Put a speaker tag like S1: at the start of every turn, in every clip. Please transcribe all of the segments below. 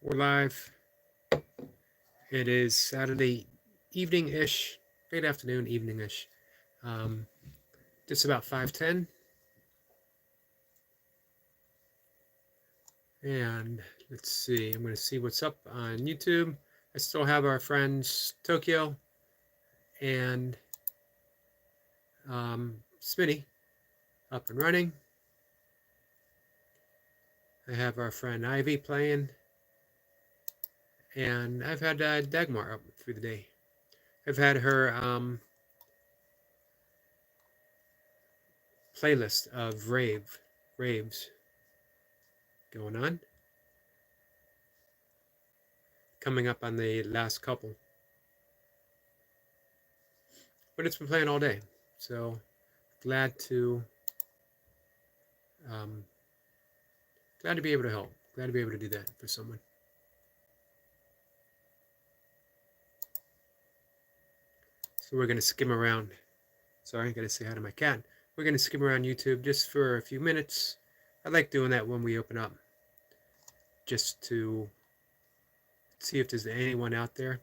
S1: We're live. It is Saturday evening-ish, late afternoon, evening-ish. Um, just about 5:10. And let's see, I'm going to see what's up on YouTube. I still have our friends Tokyo and Smitty up and running. I have our friend Ivy playing. And I've had Dagmar up through the day. I've had her playlist of raves going on. Coming up on the last couple. But it's been playing all day. So glad to um, glad to be able to help. Glad to be able to do that for someone. So we're gonna skim around. Sorry, I gotta say hi to my cat. We're gonna skim around YouTube just for a few minutes. I like doing that when we open up, just to see if there's anyone out there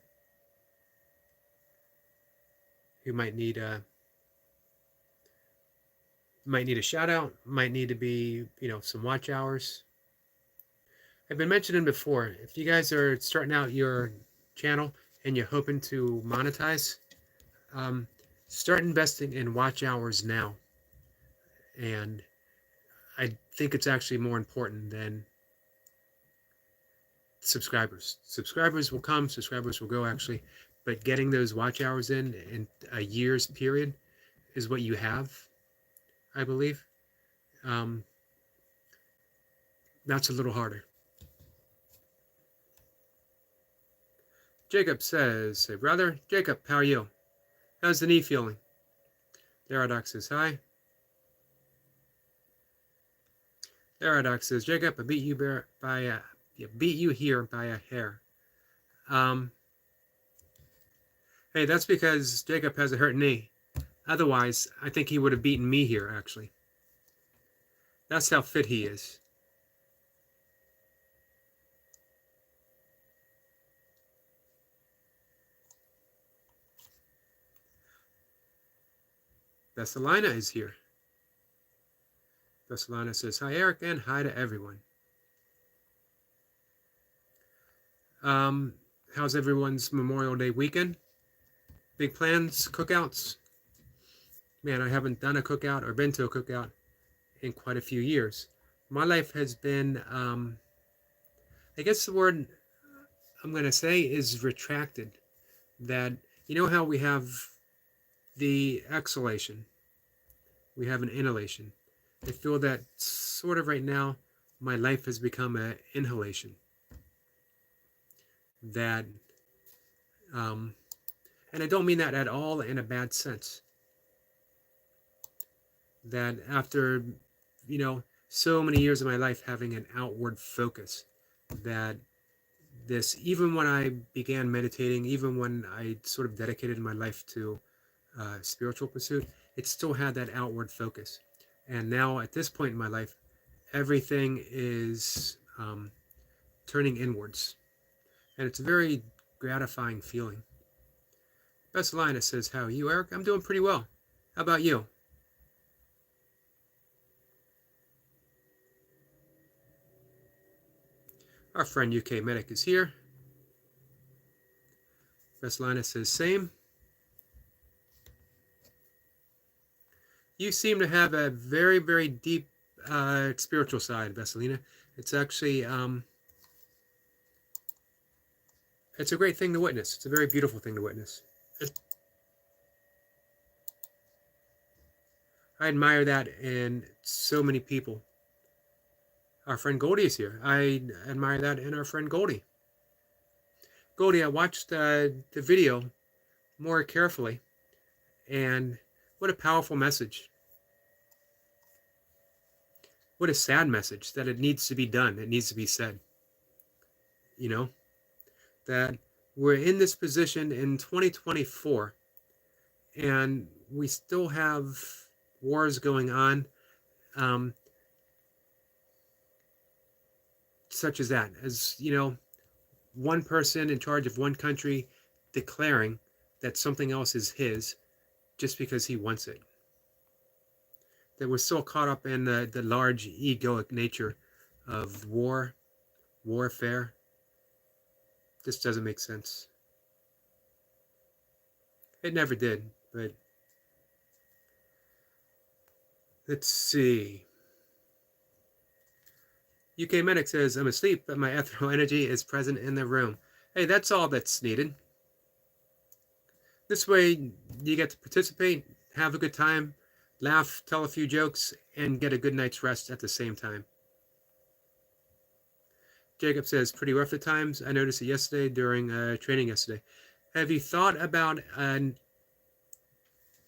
S1: who might need a shout out, might need to be, some watch hours. I've been mentioning before, if you guys are starting out your channel and you're hoping to monetize, start investing in watch hours now. And I think it's actually more important than subscribers. Subscribers will come, subscribers will go actually, but getting those watch hours in a year's period is what you have, I believe. That's a little harder. Jacob says, "Hey brother, Jacob, how are you? How's the knee feeling?" Daradox says, "Hi." Daradox says, "Jacob, I beat you beat you here by a hair." Hey, that's because Jacob has a hurt knee. Otherwise, I think he would have beaten me here, actually. That's how fit he is. Vessalina is here. Vessalina says, "Hi, Eric, and hi to everyone." How's everyone's Memorial Day weekend? Big plans, cookouts? Man, I haven't done a cookout or been to a cookout in quite a few years. My life has been, I guess the word I'm going to say is retracted. That, you know how we have the exhalation, we have an inhalation. I feel that sort of right now, my life has become an inhalation. That, and I don't mean that at all in a bad sense. That after, so many years of my life having an outward focus, that this, even when I began meditating, even when I sort of dedicated my life to spiritual pursuit, it still had that outward focus. And now at this point in my life, everything is turning inwards. And it's a very gratifying feeling. Bessalina says, "How are you, Eric?" I'm doing pretty well. How about you? Our friend UK Medic is here. Bessalina says, "Same." You seem to have a very, very deep spiritual side, Vessalina. It's actually, it's a great thing to witness. It's a very beautiful thing to witness. I admire that in so many people. Our friend Goldie is here. I admire that in our friend Goldie. Goldie, I watched the video more carefully, and what a powerful message. What a sad message that it needs to be done. It needs to be said. That we're in this position in 2024, and we still have wars going on, such as that. As one person in charge of one country declaring that something else is his just because he wants it. That we're so caught up in the large egoic nature of warfare. This doesn't make sense. It never did, but let's see. UK Medic says, I'm asleep, but my ethereal energy is present in the room. Hey, that's all that's needed. This way, you get to participate, have a good time, laugh, tell a few jokes, and get a good night's rest at the same time. Jacob says, pretty rough at times. I noticed it yesterday during training yesterday. Have you thought about a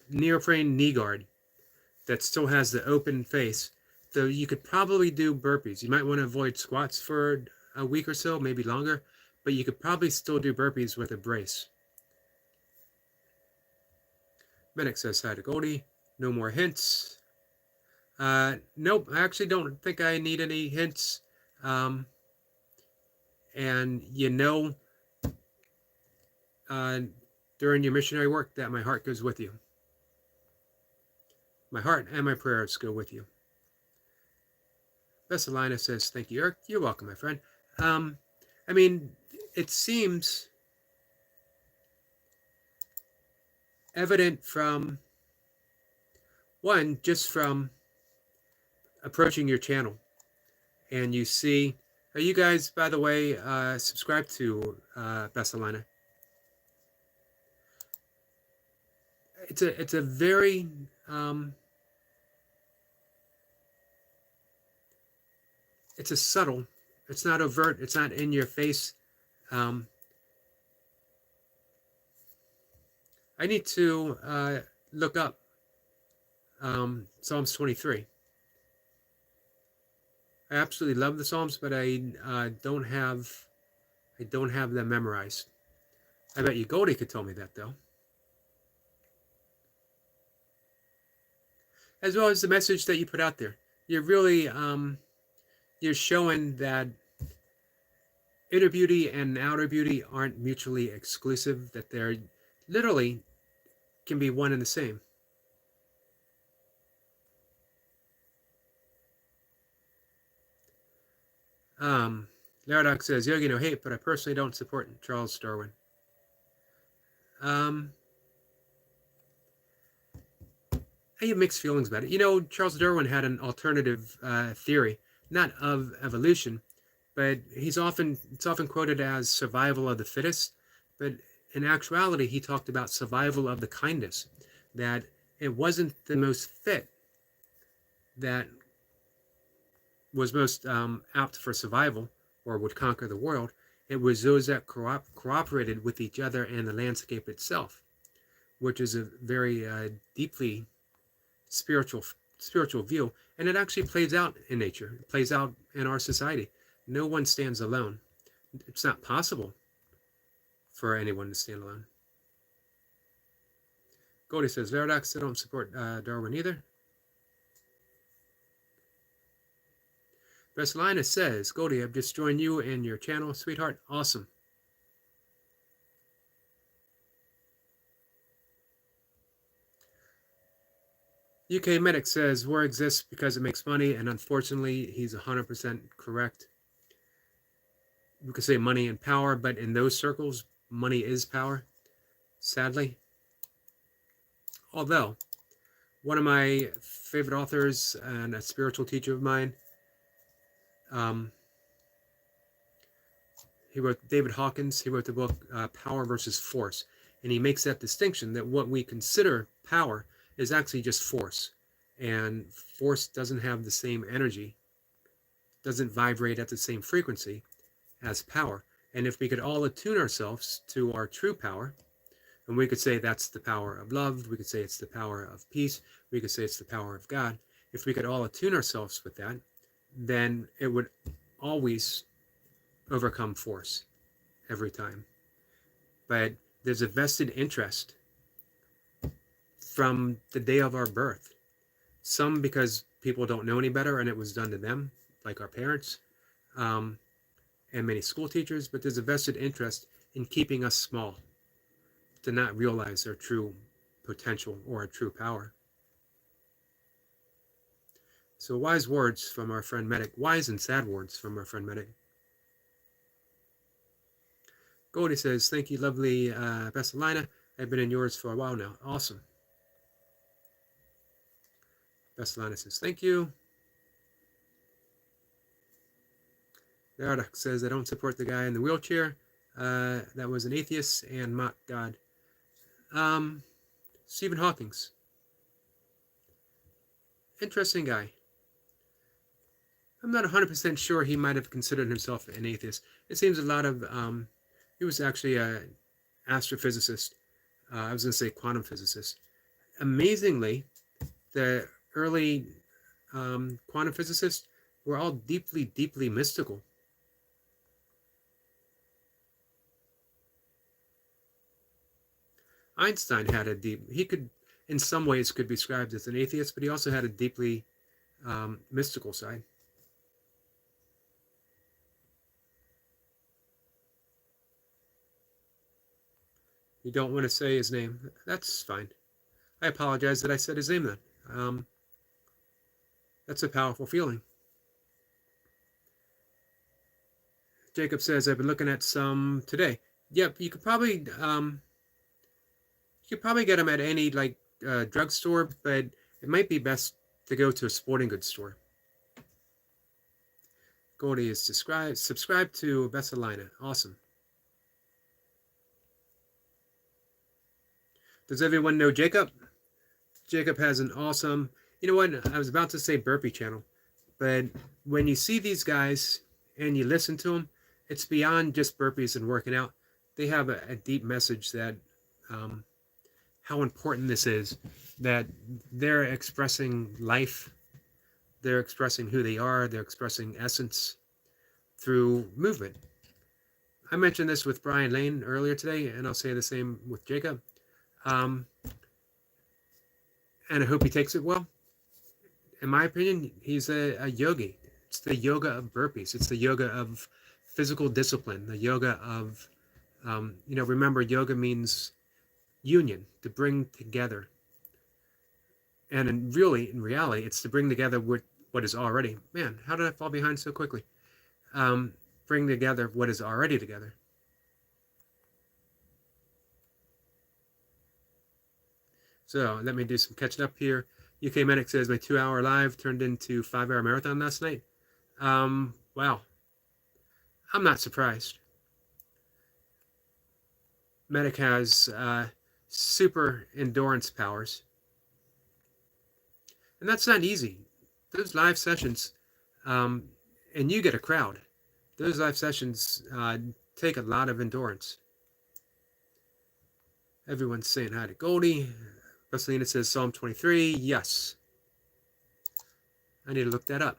S1: neoprene knee guard that still has the open face? So you could probably do burpees. You might want to avoid squats for a week or so, maybe longer, but you could probably still do burpees with a brace. Medic says hi to Goldie. No more hints. Nope, I actually don't think I need any hints. And during your missionary work that my heart goes with you. My heart and my prayers go with you. Vessalina says, thank you, Eric. You're welcome, my friend. I mean, it seems evident from, one, just from approaching your channel. And you see, are you guys, by the way, subscribed to Vessalina? It's a very it's a subtle, it's not overt, it's not in your face. I need to look up Psalms 23. I absolutely love the Psalms, but I don't have them memorized. I bet you Goldie could tell me that, though. As well as the message that you put out there. You're really you're showing that inner beauty and outer beauty aren't mutually exclusive, that they're literally can be one and the same. Laradox says, Yogi, no hate, but I personally don't support Charles Darwin. I have mixed feelings about it. You know, Charles Darwin had an alternative theory, not of evolution, but it's often quoted as survival of the fittest. But in actuality, he talked about survival of the kindest, that it wasn't the most fit that was most apt for survival or would conquer the world. It was those that cooperated with each other and the landscape itself, which is a very deeply spiritual view, and it actually plays out in nature. It plays out in our society. No one stands alone. It's not possible for anyone to stand alone. Goldie says, Veradox, I don't support Darwin either. Vessalina says, Goldie, I've just joined you and your channel, sweetheart. Awesome. UK Medic says, war exists because it makes money, and unfortunately, he's 100% correct. We could say money and power, but in those circles, money is power, sadly. Although, one of my favorite authors and a spiritual teacher of mine, he wrote, David Hawkins, he wrote the book Power versus Force. And he makes that distinction that what we consider power is actually just force. And force doesn't have the same energy, doesn't vibrate at the same frequency as power. And if we could all attune ourselves to our true power, and we could say that's the power of love, we could say it's the power of peace, we could say it's the power of God. If we could all attune ourselves with that, then it would always overcome force every time. But there's a vested interest from the day of our birth. Some because people don't know any better and it was done to them, like our parents. and many school teachers, but there's a vested interest in keeping us small, to not realize our true potential or our true power. So wise words from our friend Medic, wise and sad words from our friend Medic. Goldie says, thank you, lovely Bessalina. I've been in yours for a while now. Awesome. Bessalina says, thank you. Nardak says, I don't support the guy in the wheelchair. That was an atheist and mocked God. Stephen Hawking's. Interesting guy. I'm not 100% sure he might have considered himself an atheist. It seems a lot of, he was actually an astrophysicist. I was going to say quantum physicist. Amazingly, the early quantum physicists were all deeply, deeply mystical. Einstein had a deep, he could, in some ways, could be described as an atheist, but he also had a deeply mystical side. You don't want to say his name. That's fine. I apologize that I said his name then. That's a powerful feeling. Jacob says, I've been looking at some today. Yep, you could probably get them at any drugstore, but it might be best to go to a sporting goods store. Goldie is subscribe to Bessalina. Awesome. Does everyone know Jacob? Jacob has an awesome, you know what, I was about to say burpee channel, but when you see these guys and you listen to them, it's beyond just burpees and working out. They have a deep message that how important this is, that they're expressing life, they're expressing who they are, they're expressing essence through movement. I mentioned this with Brian Lane earlier today, and I'll say the same with Jacob. And I hope he takes it well. In my opinion, he's a yogi. It's the yoga of burpees. It's the yoga of physical discipline, the yoga of, remember, yoga means union, to bring together. And in reality, it's to bring together what is already. Man, how did I fall behind so quickly? Bring together what is already together. So let me do some catching up here. UK Medic says my 2-hour live turned into 5-hour marathon last night. Wow. I'm not surprised. Medic has super endurance powers. And that's not easy. Those live sessions, and you get a crowd, those live sessions take a lot of endurance. Everyone's saying hi to Goldie. Rosalina says Psalm 23. Yes. I need to look that up.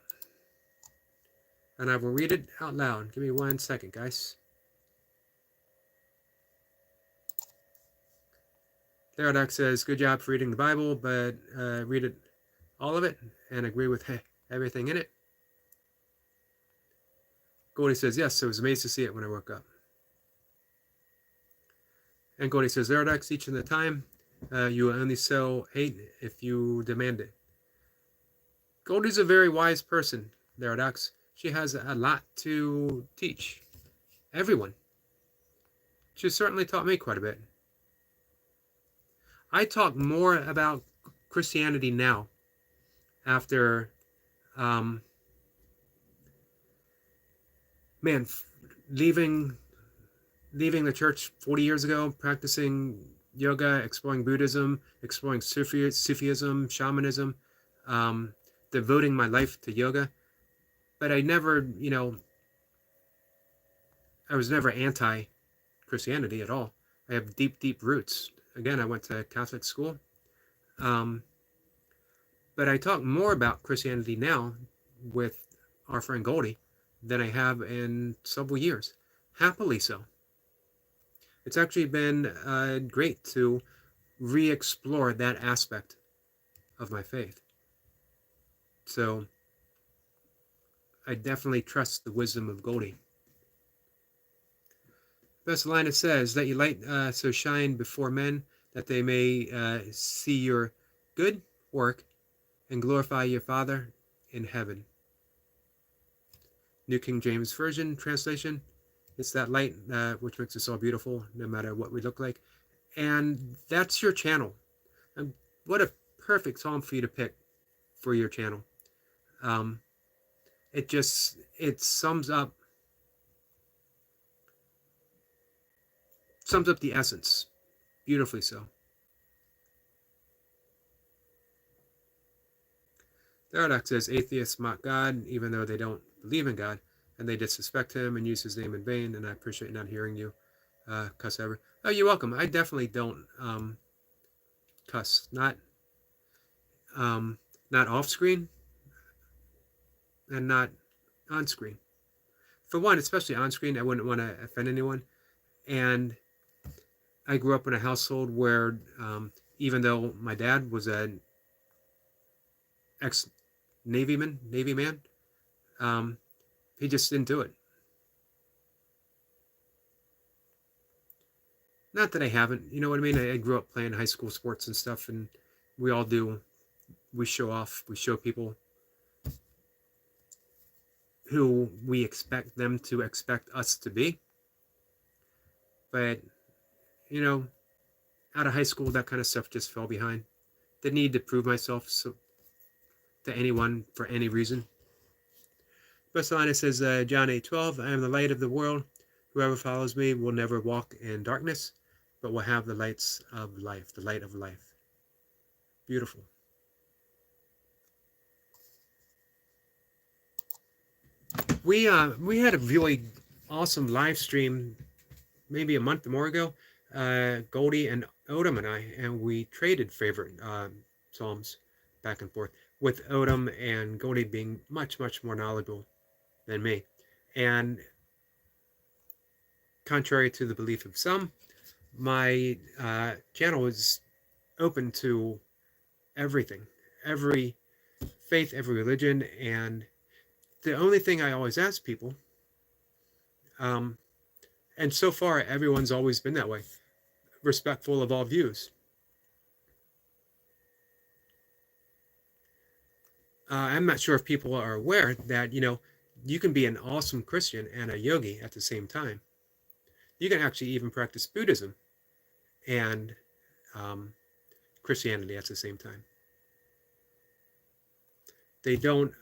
S1: And I will read it out loud. Give me 1 second, guys. Theodox says, good job for reading the Bible, but read it, all of it, and agree with everything in it. Goldie says, yes, I was amazed to see it when I woke up. And Goldie says, Theodox, each in the time, you will only sell 8 if you demand it. Goldie's a very wise person, Theodox. She has a lot to teach everyone. She's certainly taught me quite a bit. I talk more about Christianity now after, leaving the church 40 years ago, practicing yoga, exploring Buddhism, exploring Sufism, shamanism, devoting my life to yoga. But I never, I was never anti-Christianity at all. I have deep, deep roots. Again, I went to Catholic school. But I talk more about Christianity now with our friend Goldie than I have in several years. Happily so. It's actually been great to re-explore that aspect of my faith. So I definitely trust the wisdom of Goldie. Thessalonians says, "Let your light so shine before men that they may see your good work and glorify your Father in heaven." New King James Version translation. It's that light which makes us all beautiful, no matter what we look like. And that's your channel. And what a perfect psalm for you to pick for your channel. Um, it sums up the essence beautifully so. Therodox says atheists mock God even though they don't believe in God, and they disrespect him and use his name in vain. And I appreciate not hearing you cuss ever. Oh, you're welcome. I definitely don't cuss. Not off screen and not on screen. For one, especially on screen, I wouldn't want to offend anyone. And I grew up in a household where, even though my dad was an ex Navy man, um, he just didn't do it. Not that I haven't, you know what I mean? I grew up playing high school sports and stuff, and we all do. We show off, we show people who we expect them to expect us to be. But, you know, out of high school, that kind of stuff just fell behind. Didn't need to prove myself to anyone for any reason. Barcelona says, John 8:12, I am the light of the world. Whoever follows me will never walk in darkness, but will have the lights of life, the light of life. Beautiful. We had a really awesome live stream maybe a month or more ago. Goldie and Odom and I, and we traded favorite psalms back and forth, with Odom and Goldie being much, much more knowledgeable than me. And contrary to the belief of some, my channel is open to everything, every faith, every religion. And the only thing I always ask people, and so far everyone's always been that way, respectful of all views. I'm not sure if people are aware that, you can be an awesome Christian and a yogi at the same time. You can actually even practice Buddhism and Christianity at the same time. They don't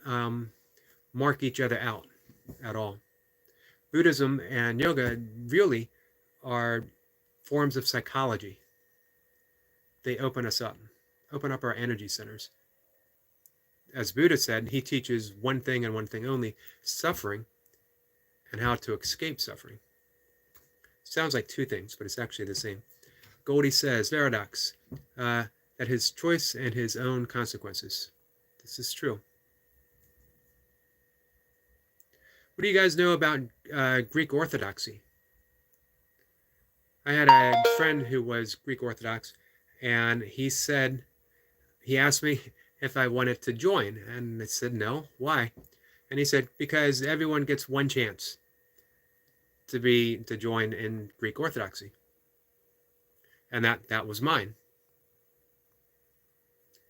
S1: mark each other out at all. Buddhism and yoga really are forms of psychology. They open us up, open up our energy centers. As Buddha said, he teaches one thing and one thing only: suffering and how to escape suffering. Sounds like two things, but it's actually the same. Goldie says, Paradox, that his choice and his own consequences. This is true. What do you guys know about Greek Orthodoxy? I had a friend who was Greek Orthodox, and he asked me if I wanted to join, and I said no. Why? And he said, because everyone gets one chance to join in Greek Orthodoxy, and that was mine,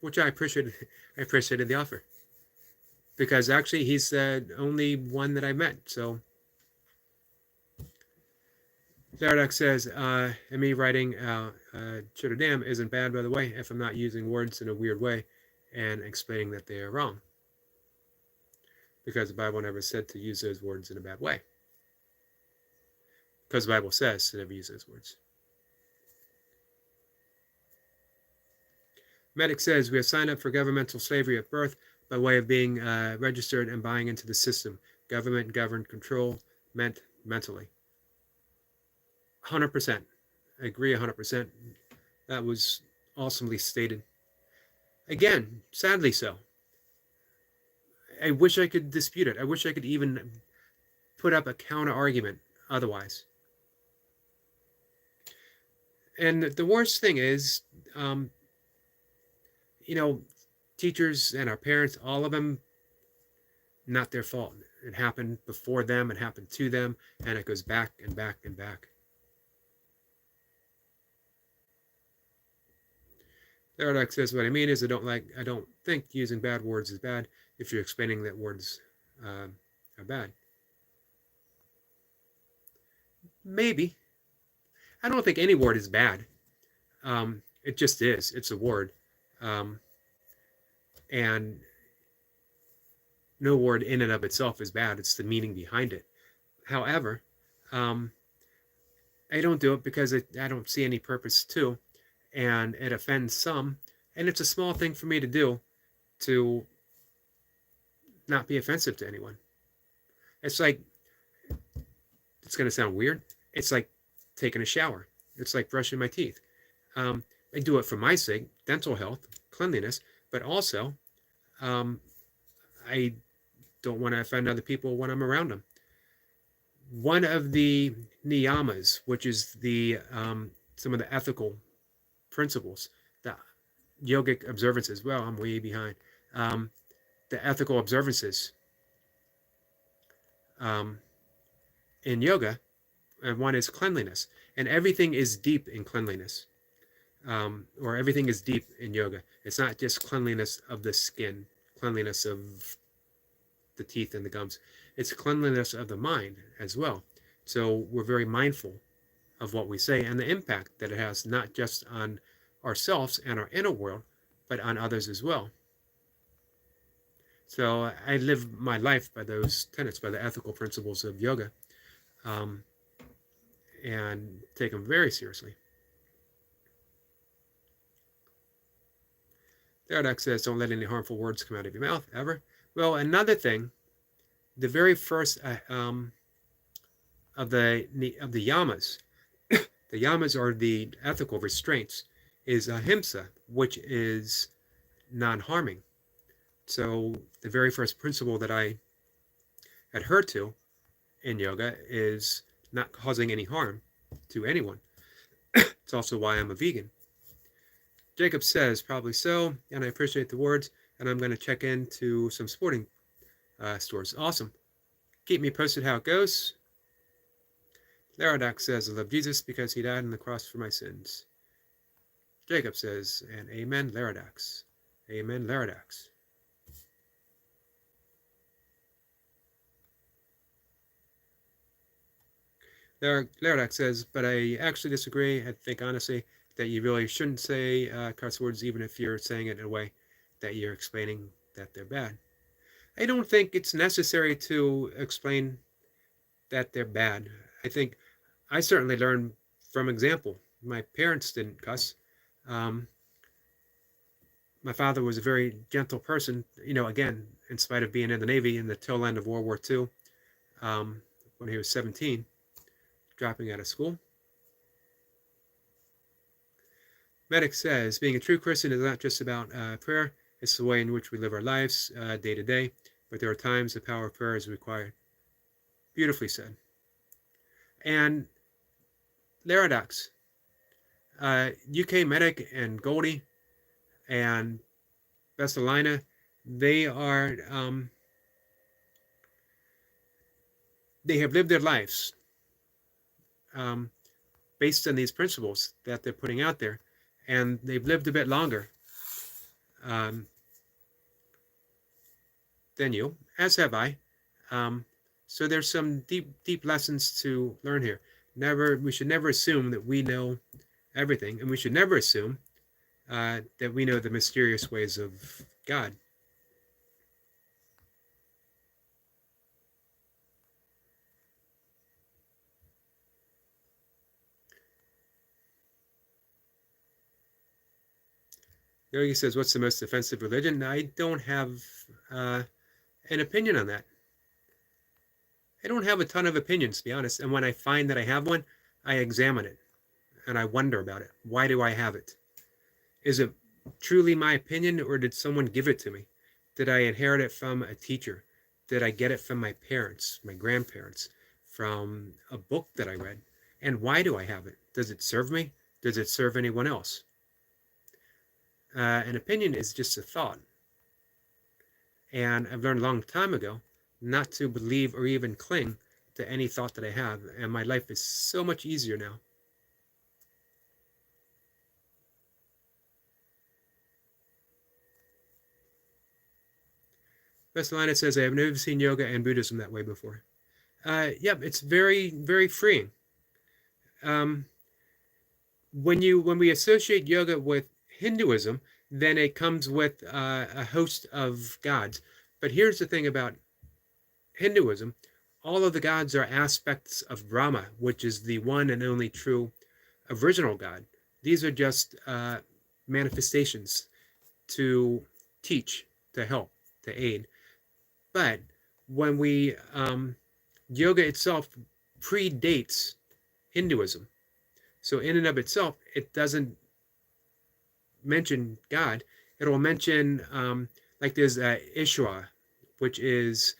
S1: which I appreciated. I appreciated the offer, because actually he's the only one that I met. So Zaradox says, and me writing Chitterdam isn't bad, by the way, if I'm not using words in a weird way and explaining that they are wrong, because the Bible never said to use those words in a bad way, because the Bible says to never use those words. Medic says, we have signed up for governmental slavery at birth by way of being registered and buying into the system. Government governed control meant mentally. 100%. I agree 100%. That was awesomely stated. Again, sadly so. I wish I could dispute it. I wish I could even put up a counter argument otherwise. And the worst thing is, teachers and our parents, all of them, not their fault. It happened before them, it happened to them, and it goes back and back and back. Paradox says, what I mean is I don't think using bad words is bad if you're explaining that words are bad. Maybe. I don't think any word is bad. It just is. It's a word. Um, and no word in and of itself is bad. It's the meaning behind it. However, um, I don't do it because I don't see any purpose to, and it offends some. And it's a small thing for me to do to not be offensive to anyone. It's like, it's going to sound weird. It's like taking a shower. It's like brushing my teeth. Um, I do it for my sake, dental health, cleanliness, but also um, I don't want to offend other people when I'm around them. One of the niyamas, which is the some of the ethical principles, the yogic observances. Well, I'm way behind. Um, the ethical observances um, in yoga, and one is cleanliness, and everything is deep in cleanliness, or everything is deep in yoga. It's not just cleanliness of the skin, cleanliness of the teeth and the gums. It's cleanliness of the mind as well. So we're very mindful of what we say and the impact that it has, not just on ourselves and our inner world, but on others as well. So I live my life by those tenets, by the ethical principles of yoga, um, and take them very seriously. Theodox says, don't let any harmful words come out of your mouth, ever. Well, another thing, the very first of the yamas, the yamas are the ethical restraints, is ahimsa, which is non-harming. So the very first principle that I adhere to in yoga is not causing any harm to anyone. It's also why I'm a vegan. Jacob says, probably so, and I appreciate the words, and I'm going to check into some sporting stores. Awesome. Keep me posted how it goes. Laradox says, I love Jesus because he died on the cross for my sins. Jacob says, and amen, Laradox. Amen, Laradox. Laradox says, but I actually disagree. I think, honestly, that you really shouldn't say curse words, even if you're saying it in a way that you're explaining that they're bad. I don't think it's necessary to explain that they're bad. I think I certainly learned from example. My parents didn't cuss. Um, my father was a very gentle person, again, in spite of being in the Navy in the tail end of World War II, when he was 17, dropping out of school. Medic says, being a true Christian is not just about prayer, it's the way in which we live our lives day to day, but there are times the power of prayer is required. Beautifully said. And Laradox, UK Medic and Goldie and Vestalina, they are, they have lived their lives based on these principles that they're putting out there, and they've lived a bit longer than you, as have I. So there's some deep lessons to learn here. We should never assume that we know everything, and we should never assume that we know the mysterious ways of God. Yogi says, what's the most offensive religion? I don't have an opinion on that. I don't have a ton of opinions, to be honest. And when I find that I have one, I examine it and I wonder about it. Why do I have it? Is it truly my opinion, or did someone give it to me? Did I inherit it from a teacher? Did I get it from my parents, my grandparents, from a book that I read? And why do I have it? Does it serve me? Does it serve anyone else? An opinion is just a thought. And I've learned a long time ago not to believe or even cling to any thought that I have. And my life is so much easier now. Vestalina says, I have never seen yoga and Buddhism that way before. Yep, it's very, very freeing. Um, when we associate yoga with Hinduism, then it comes with a host of gods. But here's the thing about Hinduism: all of the gods are aspects of Brahma, which is the one and only true original God. These are just manifestations to teach, to help, to aid. But when we yoga itself predates Hinduism, so in and of itself, it doesn't mention God. It'll mention like there's Ishwara, which is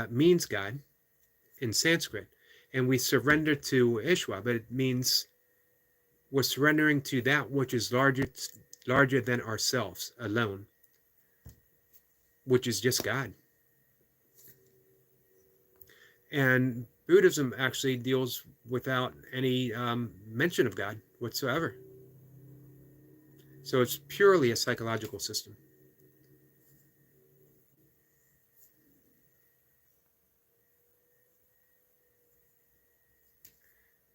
S1: means God in Sanskrit, and we surrender to Ishwara, but it means we're surrendering to that which is larger than ourselves alone, which is just God. And Buddhism actually deals without any mention of God whatsoever. So it's purely a psychological system.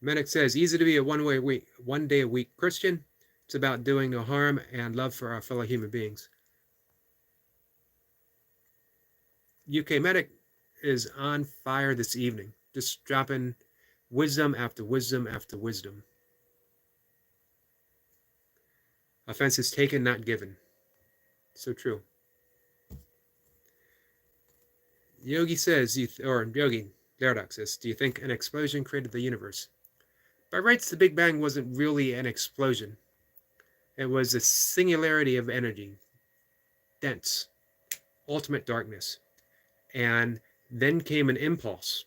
S1: Medic says, easy to be a one day a week Christian. It's about doing no harm and love for our fellow human beings. UK Medic is on fire this evening, just dropping wisdom after wisdom after wisdom. Offense is taken, not given. So true. Yogi says, Yogi Laradox says, do you think an explosion created the universe? By rights, the Big Bang wasn't really an explosion. It was a singularity of energy, dense, ultimate darkness. And then came an impulse,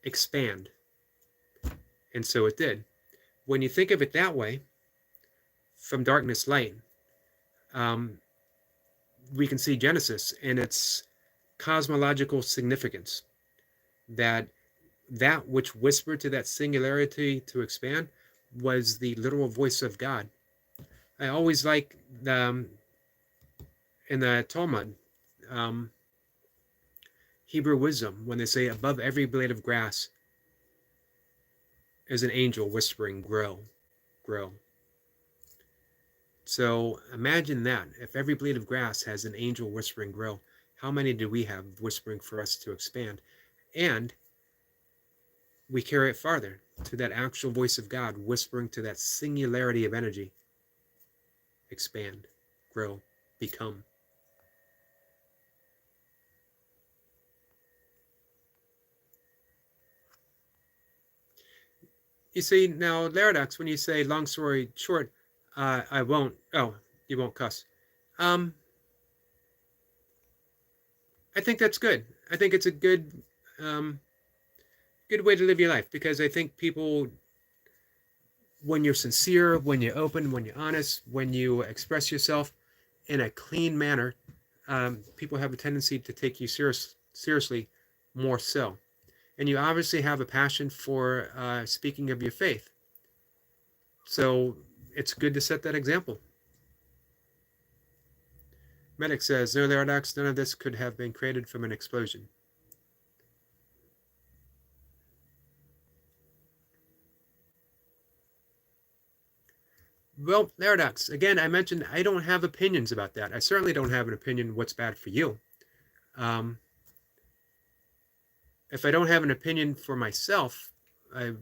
S1: expand. And so it did. When you think of it that way, from darkness, light, we can see Genesis in its cosmological significance, that which whispered to that singularity to expand was the literal voice of God. I always like in the Talmud, Hebrew wisdom, when they say above every blade of grass is an angel whispering, grow, grow. So imagine that. If every blade of grass has an angel whispering, grow, how many do we have whispering for us to expand? And we carry it farther to that actual voice of God whispering to that singularity of energy. Expand, grow, become. You see, now, Laradox, when you say long story short, I won't, you won't cuss. I think that's good. I think it's a good way to live your life, because I think people, when you're sincere, when you're open, when you're honest, when you express yourself in a clean manner, people have a tendency to take you seriously more so. And you obviously have a passion for speaking of your faith. So it's good to set that example. Medic says, no, Laradox, none of this could have been created from an explosion. Well, Laradox, again, I mentioned I don't have opinions about that. I certainly don't have an opinion what's bad for you. If I don't have an opinion for myself, boy,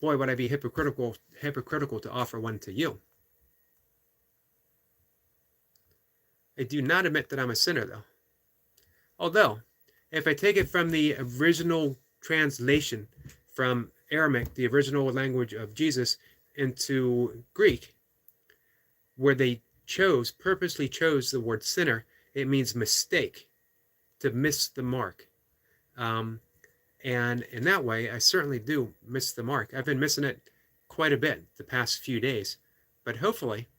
S1: would I be hypocritical to offer one to you. I do not admit that I'm a sinner, though. Although, if I take it from the original translation from Aramaic, the original language of Jesus, into Greek, where they purposely chose the word sinner, it means mistake, to miss the mark. And in that way, I certainly do miss the mark. I've been missing it quite a bit the past few days. But hopefully,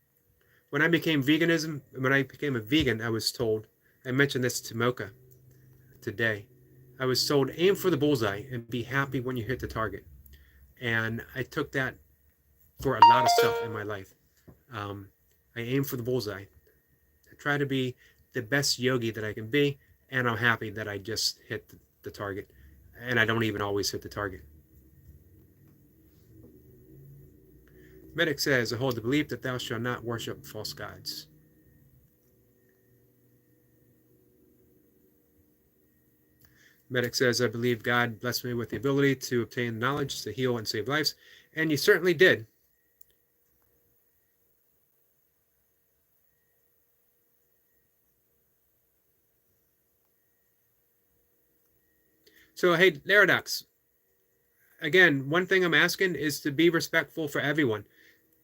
S1: when I became a vegan, I was told, I mentioned this to Mocha today, I was told, aim for the bullseye and be happy when you hit the target. And I took that for a lot of stuff in my life. I aim for the bullseye. try to be the best yogi that I can be, and I'm happy that I just hit the target, and I don't even always hit the target. Medic says, I hold the belief that thou shalt not worship false gods. Medic says, I believe God blessed me with the ability to obtain knowledge to heal and save lives, and you certainly did. So, hey, Laradox, again, one thing I'm asking is to be respectful for everyone.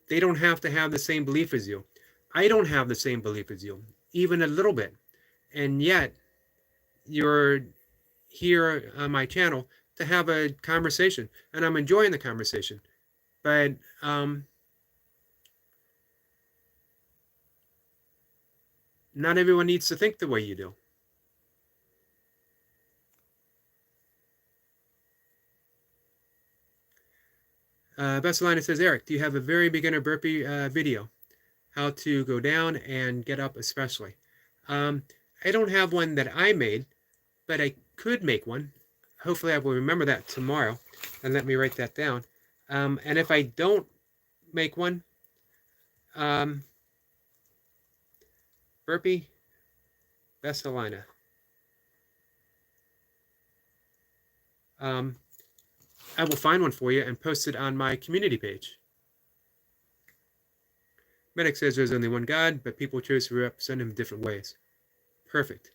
S1: They don't have to have the same belief as you. I don't have the same belief as you, even a little bit. And yet, you're here on my channel to have a conversation, and I'm enjoying the conversation. But not everyone needs to think the way you do. Bessalina says, Eric, do you have a very beginner burpee video? How to go down and get up especially. I don't have one that I made, but I could make one. Hopefully I will remember that tomorrow, and let me write that down. And if I don't make one, burpee, Bessalina. I will find one for you and post it on my community page. Medic says there's only one God, but people choose to represent him in different ways. Perfect.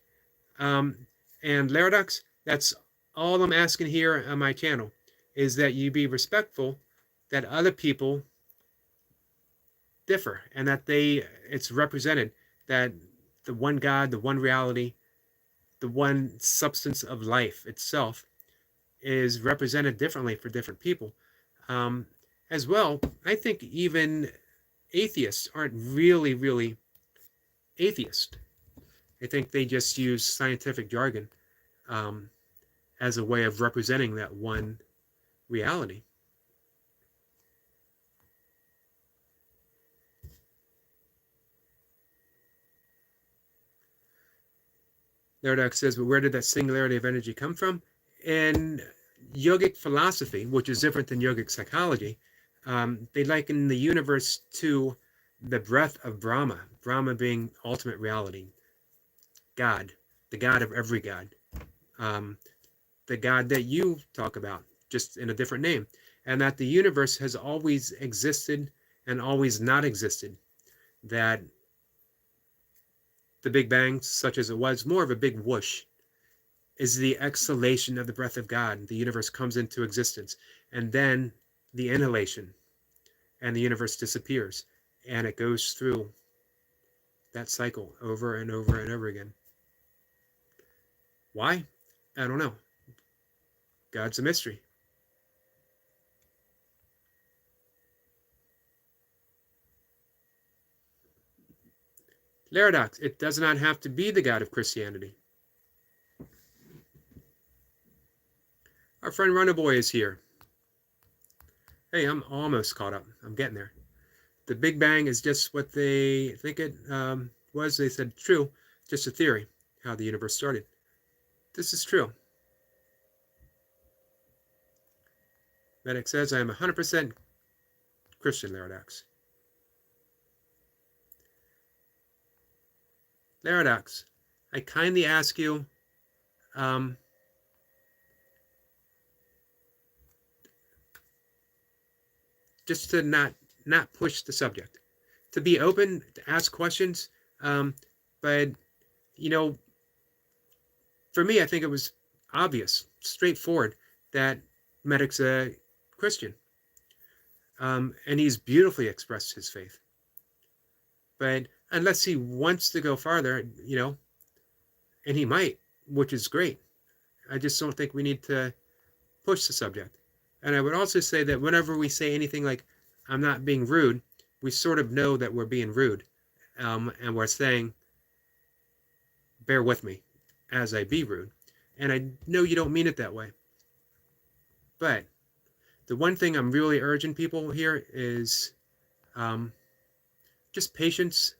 S1: And Laradox, that's all I'm asking here on my channel, is that you be respectful that other people differ, and that it's represented that the one God, the one reality, the one substance of life itself is represented differently for different people. As well, I think even atheists aren't really atheist. I think they just use scientific jargon as a way of representing that one reality. Laradox says, but where did that singularity of energy come from? In yogic philosophy, which is different than yogic psychology, they liken the universe to the breath of Brahma, Brahma being ultimate reality, God, the God of every God, the God that you talk about, just in a different name, and that the universe has always existed and always not existed, that the Big Bang, such as it was, more of a big whoosh, is the exhalation of the breath of God. The universe comes into existence, and then the inhalation, and the universe disappears, and it goes through that cycle over and over and over again. Why? I don't know. God's a mystery. Laradox, it does not have to be the God of Christianity. Our friend Runnerboy is here. Hey, I'm almost caught up. I'm getting there. The Big Bang is just what they think it was. They said true, just a theory, how the universe started. This is true. Medic says, I am 100% Christian, Laradox. Laradox, I kindly ask you, just to not push the subject, to be open, to ask questions. But, you know, for me, I think it was obvious, straightforward, that Medic's a Christian. And he's beautifully expressed his faith. But unless he wants to go farther, you know, and he might, which is great, I just don't think we need to push the subject. And I would also say that whenever we say anything like, I'm not being rude, we sort of know that we're being rude. And we're saying, bear with me as I be rude. And I know you don't mean it that way. But the one thing I'm really urging people here is just patience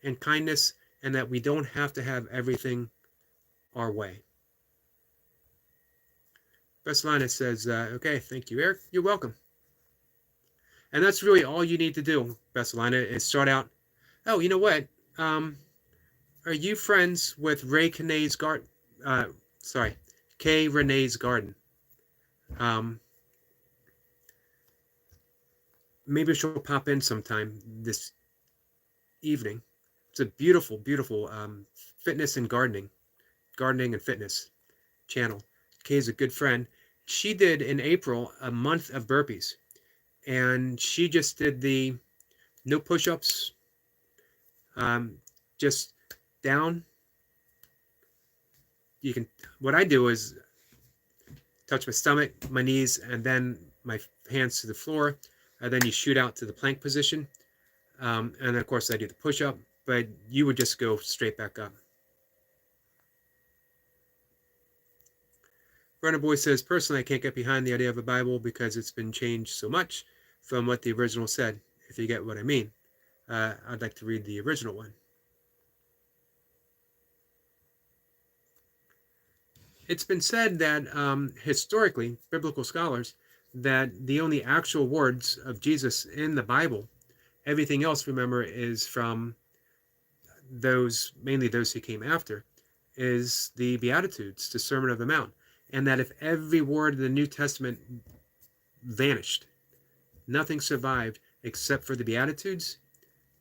S1: and kindness and that we don't have to have everything our way. Bessalina says, okay, thank you, Eric. You're welcome. And that's really all you need to do, Bessalina, is start out. Oh, you know what? Are you friends with Ray Renee's garden? Kay Renee's garden. Maybe she'll pop in sometime this evening. It's a beautiful, beautiful fitness and gardening and fitness channel. Kay's a good friend. She did in April a month of burpees, and she just did the no push-ups, just down. You can. What I do is touch my stomach, my knees, and then my hands to the floor. And then you shoot out to the plank position. And then, of course, I do the push-up, but you would just go straight back up. Runner Boy says, personally, I can't get behind the idea of a Bible because it's been changed so much from what the original said, if you get what I mean. I'd like to read the original one. It's been said that historically, biblical scholars, that the only actual words of Jesus in the Bible, everything else, remember, is from those, mainly those who came after, is the Beatitudes, the Sermon on the Mount. And that if every word of the New Testament vanished, nothing survived except for the Beatitudes,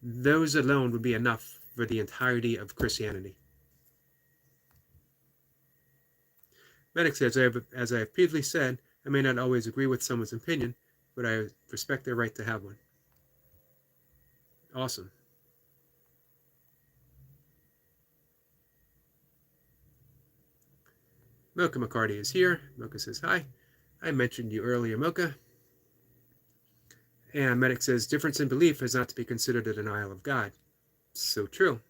S1: those alone would be enough for the entirety of Christianity. Medic says, as I have previously said, I may not always agree with someone's opinion, but I respect their right to have one. Awesome. Mocha McCarty is here. Mocha says, hi. I mentioned you earlier, Mocha. And Medic says, difference in belief is not to be considered a denial of God. So true.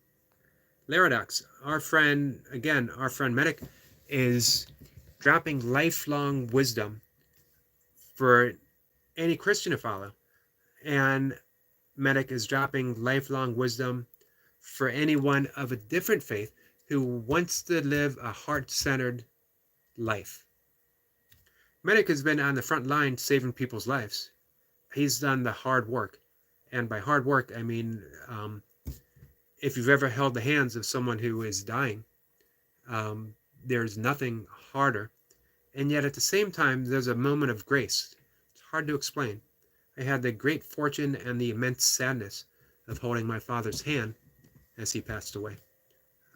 S1: Laradox, our friend Medic, is dropping lifelong wisdom for any Christian to follow. And Medic is dropping lifelong wisdom for anyone of a different faith who wants to live a heart-centered life. Medic has been on the front line saving people's lives. He's done the hard work. And by hard work, I mean, if you've ever held the hands of someone who is dying, there's nothing harder. And yet at the same time, there's a moment of grace. It's hard to explain. I had the great fortune and the immense sadness of holding my father's hand as he passed away.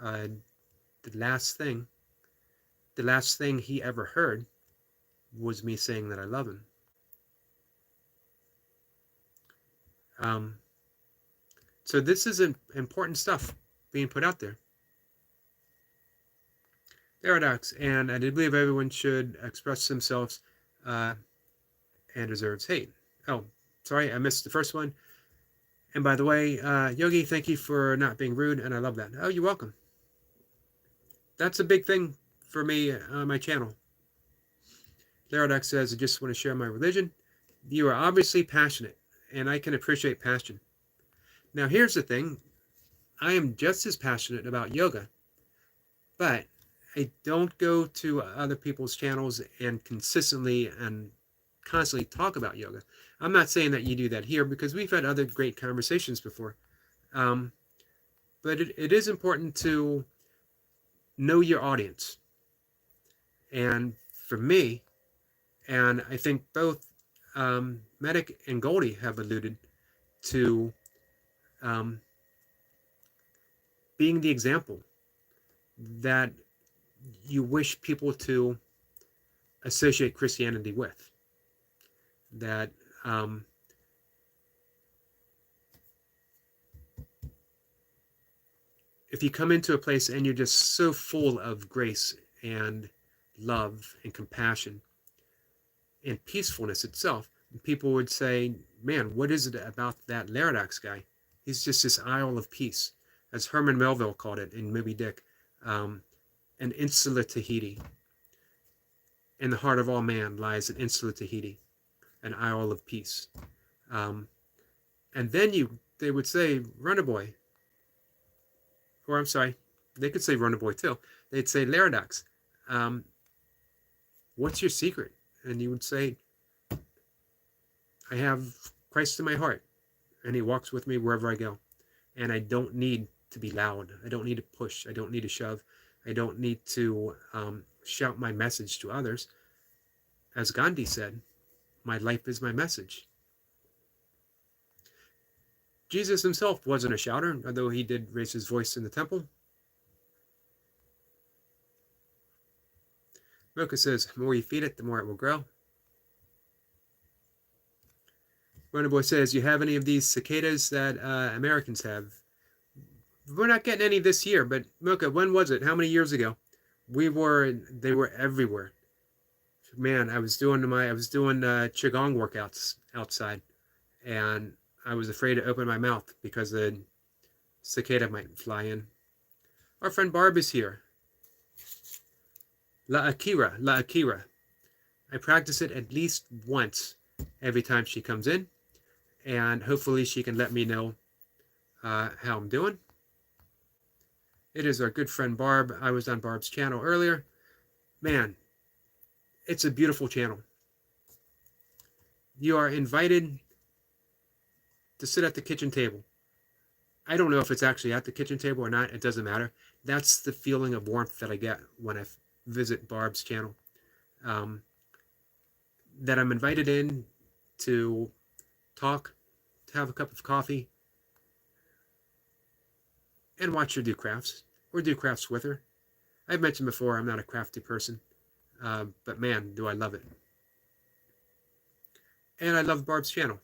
S1: The last thing he ever heard was me saying that I love him. So this is important stuff being put out there. Paradox, and I do believe everyone should express themselves and deserves hate. Oh, sorry, I missed the first one. And by the way, Yogi, thank you for not being rude, and I love that. Oh, you're welcome. That's a big thing for me on my channel. Paradox says, I just want to share my religion. You are obviously passionate, and I can appreciate passion. Now, here's the thing. I am just as passionate about yoga, but I don't go to other people's channels and consistently and constantly talk about yoga. I'm not saying that you do that here because we've had other great conversations before. But it is important to know your audience. And for me, and I think both Medic and Goldie have alluded to being the example that you wish people to associate Christianity with. That if you come into a place and you're just so full of grace and love and compassion and peacefulness itself, people would say, man, what is it about that Laradox guy? He's just this Isle of Peace, as Herman Melville called it in Moby Dick, an insular Tahiti. In the heart of all man lies an insular Tahiti, an Isle of Peace. And then they would say, Runner Boy, or I'm sorry, they could say Runner Boy too. They'd say, Laradox, um, what's your secret? And you would say, I have Christ in my heart, and he walks with me wherever I go. And I don't need to be loud. I don't need to push. I don't need to shove. I don't need to shout my message to others. As Gandhi said, my life is my message. Jesus himself wasn't a shouter, although he did raise his voice in the temple. Mocha says, the more you feed it, the more it will grow. Runner Boy says, you have any of these cicadas that Americans have? We're not getting any this year, but Mocha, when was it? How many years ago? They were everywhere. Man, I was doing qigong workouts outside, and I was afraid to open my mouth because the cicada might fly in. Our friend Barb is here. La Akira. I practice it at least once every time she comes in, and hopefully she can let me know how I'm doing. It is our good friend Barb. I was on Barb's channel earlier. Man, it's a beautiful channel. You are invited to sit at the kitchen table. I don't know if it's actually at the kitchen table or not. It doesn't matter. That's the feeling of warmth that I get when I visit Barb's channel. That I'm invited in to talk, to have a cup of coffee, and watch her do crafts, or do crafts with her. I've mentioned before I'm not a crafty person, but man, do I love it. And I love Barb's channel.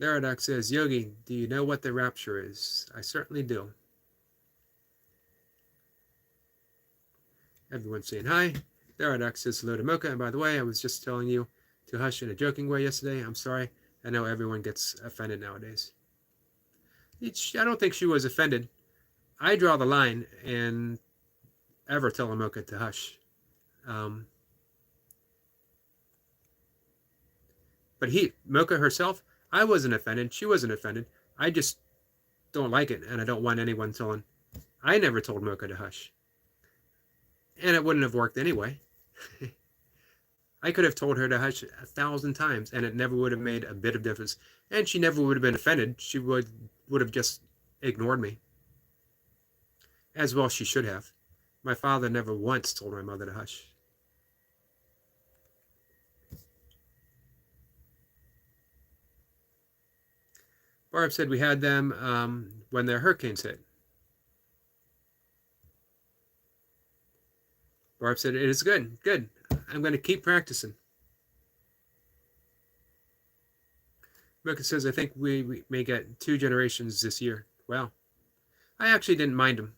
S1: Laradox says, Yogi, do you know what the rapture is? I certainly do. Everyone's saying hi. Laradox says hello to Mocha. And by the way, I was just telling you to hush in a joking way yesterday. I'm sorry. I know everyone gets offended nowadays. I don't think she was offended. I draw the line and ever tell a Mocha to hush. But Mocha herself, I wasn't offended. She wasn't offended. I just don't like it, and I don't want anyone telling. I never told Mocha to hush. And it wouldn't have worked anyway. I could have told her to hush 1,000 times, and it never would have made a bit of difference. And she never would have been offended. She would have just ignored me. As well she should have. My father never once told my mother to hush. Barb said we had them when the hurricanes hit. Barb said, it is good. Good. I'm going to keep practicing. Mocha says, I think we may get 2 generations this year. Wow. I actually didn't mind them.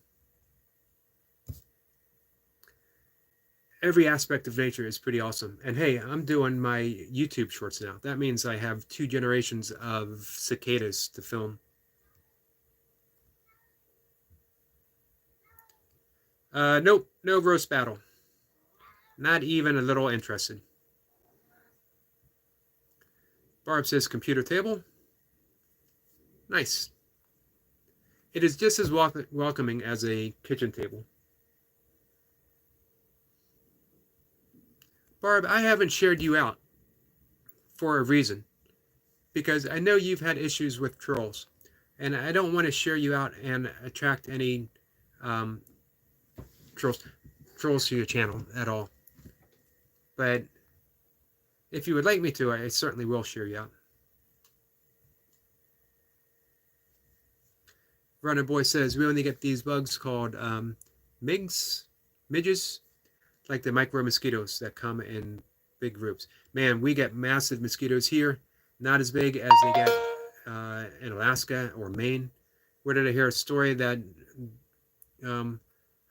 S1: Every aspect of nature is pretty awesome. And hey, I'm doing my YouTube shorts now. That means I have 2 generations of cicadas to film. Nope, no roast battle. Not even a little interested. Barb says computer table. Nice. It is just as welcoming as a kitchen table. Barb, I haven't shared you out for a reason. Because I know you've had issues with trolls. And I don't want to share you out and attract any trolls to your channel at all. But if you would like me to, I certainly will share you out. Runner Boy says we only get these bugs called midges, like the micro mosquitoes that come in big groups. Man, we get massive mosquitoes here, not as big as they get in Alaska or Maine. Where did I hear a story that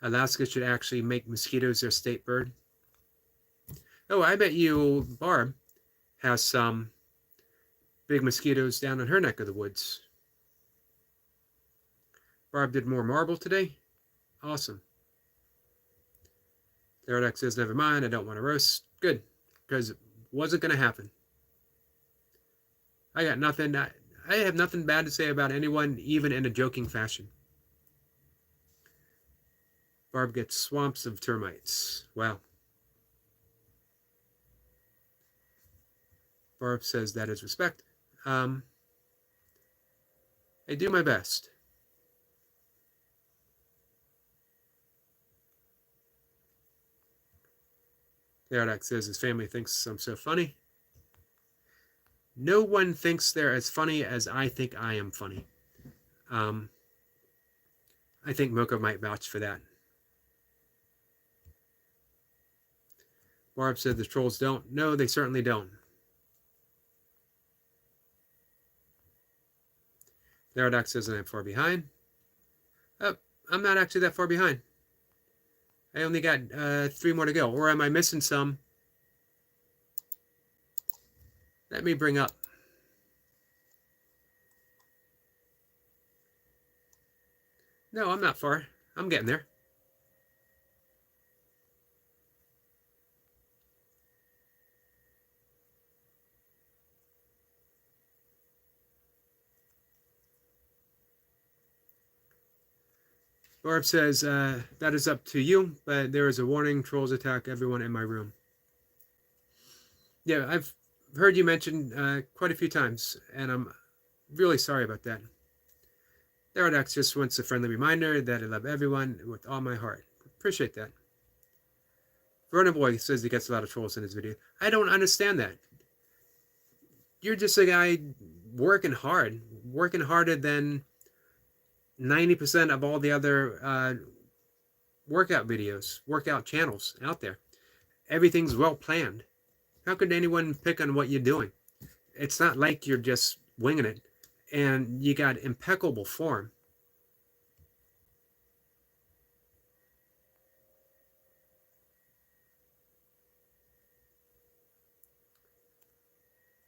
S1: Alaska should actually make mosquitoes their state bird? Oh, I bet you Barb has some big mosquitoes down in her neck of the woods. Barb did more marble today? Awesome. Therodex says, never mind, I don't want to roast. Good, because it wasn't going to happen. I got nothing. I have nothing bad to say about anyone, even in a joking fashion. Barb gets swamps of termites. Wow. Barb says that is respect. I do my best. Theodox says his family thinks I'm so funny. No one thinks they're as funny as I think I am funny. I think Mocha might vouch for that. Barb said the trolls don't. No, they certainly don't. Theodox says I'm far behind. Oh, I'm not actually that far behind. I only got 3 more to go. Or am I missing some? Let me bring up. No, I'm not far. I'm getting there. Barb says, that is up to you, but there is a warning. Trolls attack everyone in my room. Yeah, I've heard you mention quite a few times, and I'm really sorry about that. Therodax just wants a friendly reminder that I love everyone with all my heart. Appreciate that. Vernon Boy says he gets a lot of trolls in his video. I don't understand that. You're just a guy working hard, working harder than 90% of all the other workout videos, workout channels out there. Everything's well planned. How could anyone pick on what you're doing? It's not like you're just winging it. And you got impeccable form.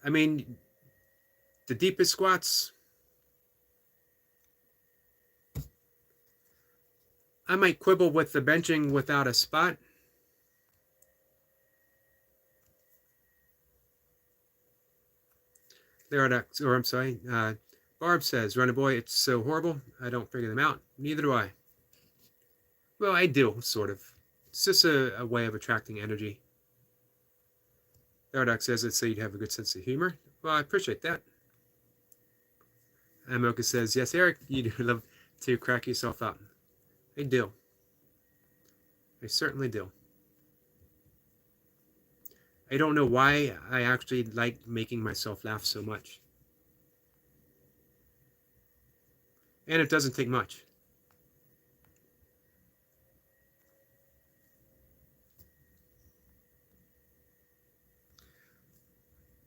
S1: I mean, the deepest squats, I might quibble with the benching without a spot. Or I'm sorry, Barb says, Running Boy, it's so horrible. I don't figure them out. Neither do I. Well, I do, sort of. It's just a way of attracting energy. Therodox says it's so you'd have a good sense of humor. Well, I appreciate that. Amoka says, yes, Eric, you do love to crack yourself up. I do. I certainly do. I don't know why I actually like making myself laugh so much. And it doesn't take much.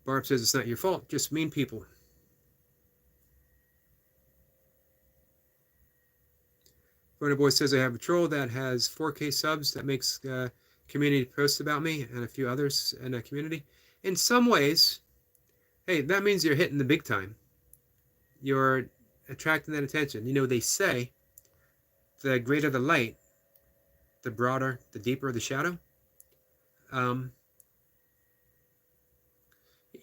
S1: Barb says it's not your fault, just mean people. Runner Boy says I have a troll that has 4K subs that makes community posts about me and a few others in the community. In some ways, hey, that means you're hitting the big time. You're attracting that attention. You know, they say the greater the light, the broader, the deeper the shadow.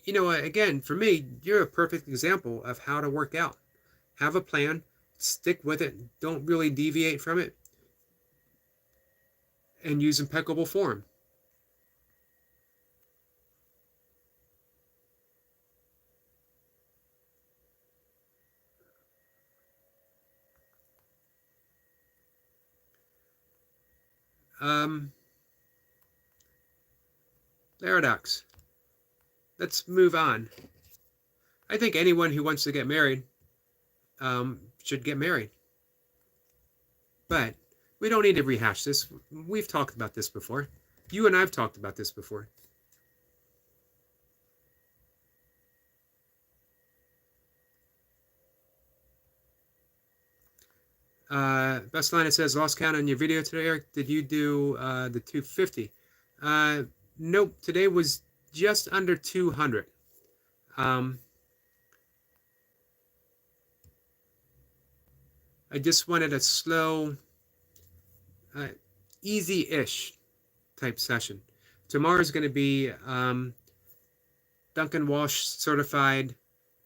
S1: You know, again, for me, you're a perfect example of how to work out. Have a plan, stick with it, don't really deviate from it, and use impeccable form. Paradox. Let's move on. I think anyone who wants to get married should get married. But we don't need to rehash this. We've talked about this before. You and I have talked about this before. Best line, it says, lost count on your video today, Eric. Did you do the 250? Nope. Today was just under 200. I just wanted a slow, easy-ish type session. Tomorrow's going to be Duncan Walsh certified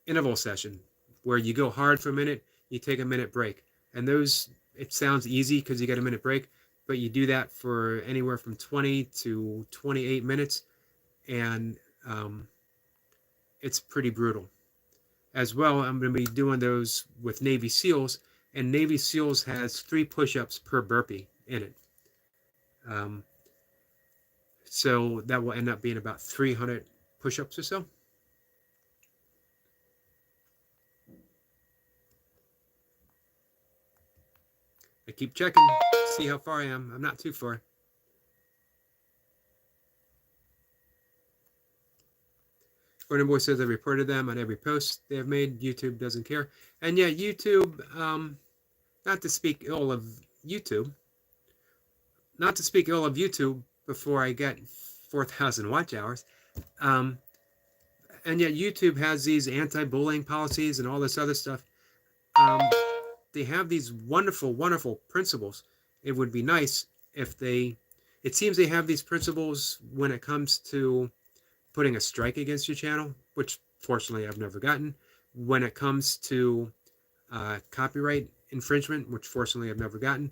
S1: interval session. where you go hard for a minute, you take a minute break. And those, it sounds easy because you get a minute break, but you do that for anywhere from 20 to 28 minutes, and it's pretty brutal. As well, I'm going to be doing those with Navy SEALs, and Navy SEALs has 3 push-ups per burpee in it. Um, so that will end up being about 300 push-ups or so. I keep checking, see how far I am. I'm not too far. Gordon Boy says I reported them on every post they have made. YouTube doesn't care. And yeah, YouTube, not to speak ill of YouTube, before I get 4,000 watch hours. And yet YouTube has these anti-bullying policies and all this other stuff. They have these wonderful, wonderful principles. It would be nice if it seems they have these principles when it comes to putting a strike against your channel, which fortunately I've never gotten. When it comes to copyright infringement, which fortunately I've never gotten.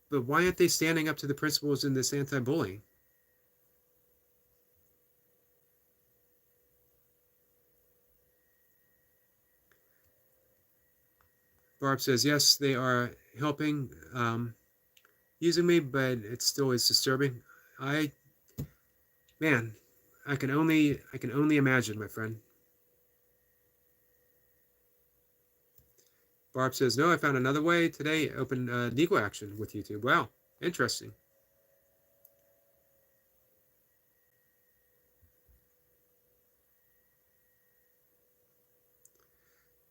S1: But why aren't they standing up to the principles in this anti-bullying? Barb says, yes, they are helping using me, but it still is disturbing. I can only imagine, my friend. Barb says, no, I found another way today. Open legal action with YouTube. Wow, interesting.